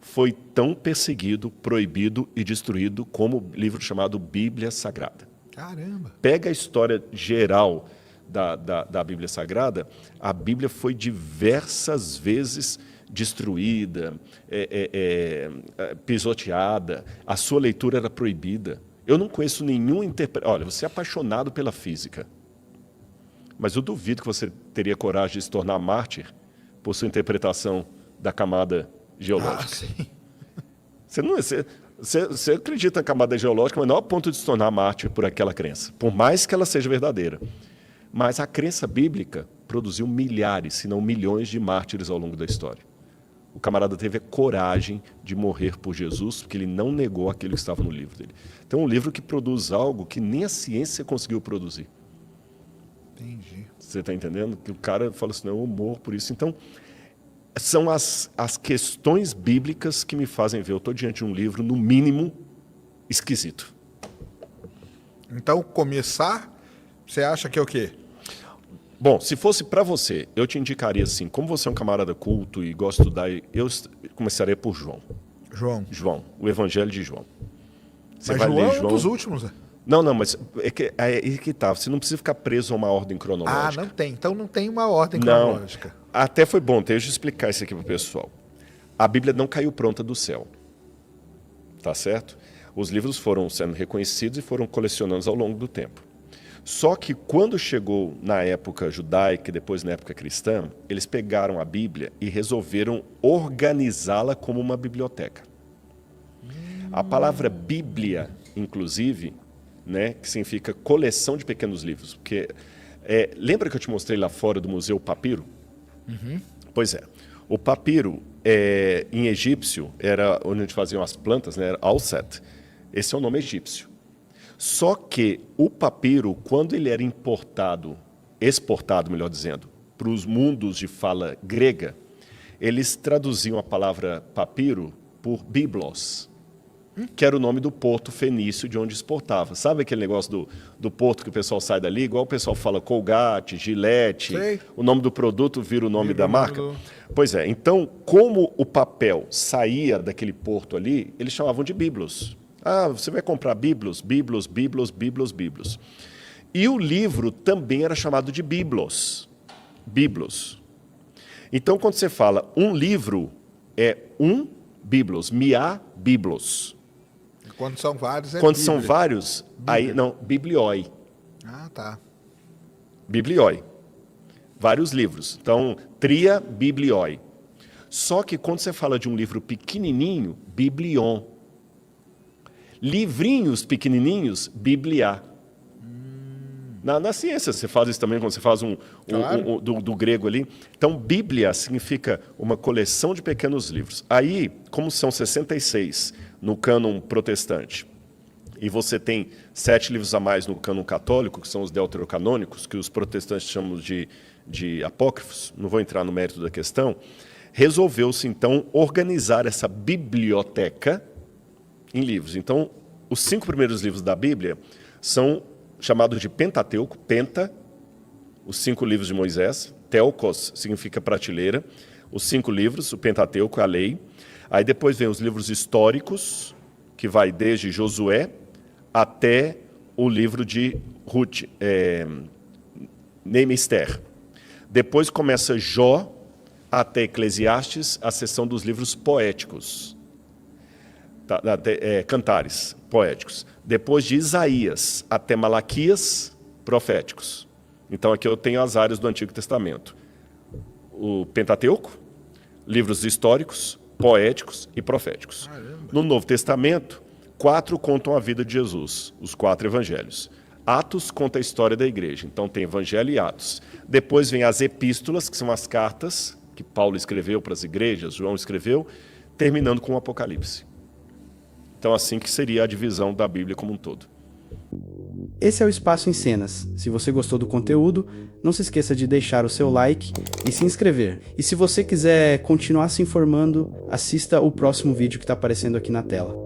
foi tão perseguido, proibido e destruído como o livro chamado Bíblia Sagrada. Caramba. Pega a história geral da Bíblia Sagrada, a Bíblia foi diversas vezes destruída, pisoteada, a sua leitura era proibida. Eu não conheço nenhum interpretador. Olha, você é apaixonado pela física, mas eu duvido que você teria coragem de se tornar mártir por sua interpretação da camada geológica. Sim. Você acredita na camada geológica, mas não ao ponto de se tornar mártir por aquela crença, por mais que ela seja verdadeira. Mas a crença bíblica produziu milhares, se não milhões de mártires ao longo da história. O camarada teve a coragem de morrer por Jesus, porque ele não negou aquilo que estava no livro dele. Então, é um livro que produz algo que nem a ciência conseguiu produzir. Entendi. Você está entendendo? Que o cara fala assim, não, eu morro por isso. Então, são as questões bíblicas que me fazem ver. Eu estou diante de um livro, no mínimo, esquisito. Então, começar, você acha que é o quê? Bom, se fosse para você, eu te indicaria assim, como você é um camarada culto e gosta de estudar, eu começaria por João. João, o Evangelho de João. Você Mas vai João ler é um dos últimos, né? Não, mas é que tá. Você não precisa ficar preso a uma ordem cronológica. Ah, não tem. Então não tem uma ordem Não. cronológica. Até foi bom, deixa eu explicar isso aqui para o pessoal. A Bíblia não caiu pronta do céu. Tá certo? Os livros foram sendo reconhecidos e foram colecionados ao longo do tempo. Só que quando chegou na época judaica e depois na época cristã, eles pegaram a Bíblia e resolveram organizá-la como uma biblioteca. A palavra Bíblia, inclusive, né, que significa coleção de pequenos livros. Porque, lembra que eu te mostrei lá fora do Museu Papiro? Uhum. Pois é. O papiro, em egípcio, era onde a gente fazia as plantas, né, era alset. Esse é o nome egípcio. Só que o papiro, quando ele era exportado, melhor dizendo, para os mundos de fala grega, eles traduziam a palavra papiro por biblos, que era o nome do porto fenício de onde exportava. Sabe aquele negócio do porto que o pessoal sai dali? Igual o pessoal fala Colgate, Gillette, Sei. o nome do produto vira o nome Vira da o nome marca? do- Pois é, então, como o papel saía daquele porto ali, eles chamavam de biblos. Ah, você vai comprar biblos. E o livro também era chamado de biblos. Então, quando você fala um livro, é um biblos, mia biblos. Quando são vários, é Quando são Bíblia. vários, aí não, biblioi. Ah, tá. Biblioi. Vários livros. Então, tria biblioi. Só que quando você fala de um livro pequenininho, biblion. Livrinhos pequenininhos, biblia. Na ciência, você faz isso também quando você faz Claro. do grego ali. Então, Bíblia significa uma coleção de pequenos livros. Aí, como são 66 no cânon protestante, e você tem 7 livros a mais no cânon católico, que são os deuterocanônicos, que os protestantes chamam de apócrifos, não vou entrar no mérito da questão, resolveu-se, então, organizar essa biblioteca em livros. Então, os 5 primeiros livros da Bíblia são chamados de Pentateuco, Penta, os 5 livros de Moisés, Teokos significa prateleira, os 5 livros, o Pentateuco, a lei. Aí depois vem os livros históricos, que vai desde Josué até o livro de Ruth, Neemister. Depois começa Jó até Eclesiastes, a seção dos livros poéticos, cantares poéticos. Depois de Isaías até Malaquias, proféticos. Então aqui eu tenho as áreas do Antigo Testamento. O Pentateuco, livros históricos, poéticos e proféticos. No Novo Testamento, 4 contam a vida de Jesus, os 4 evangelhos. Atos conta a história da igreja, então tem Evangelho e Atos. Depois vem as epístolas, que são as cartas que Paulo escreveu para as igrejas, João escreveu, terminando com o Apocalipse. Então assim que seria a divisão da Bíblia como um todo. Esse é o Espaço em Cenas. Se você gostou do conteúdo, não se esqueça de deixar o seu like e se inscrever. E se você quiser continuar se informando, assista o próximo vídeo que está aparecendo aqui na tela.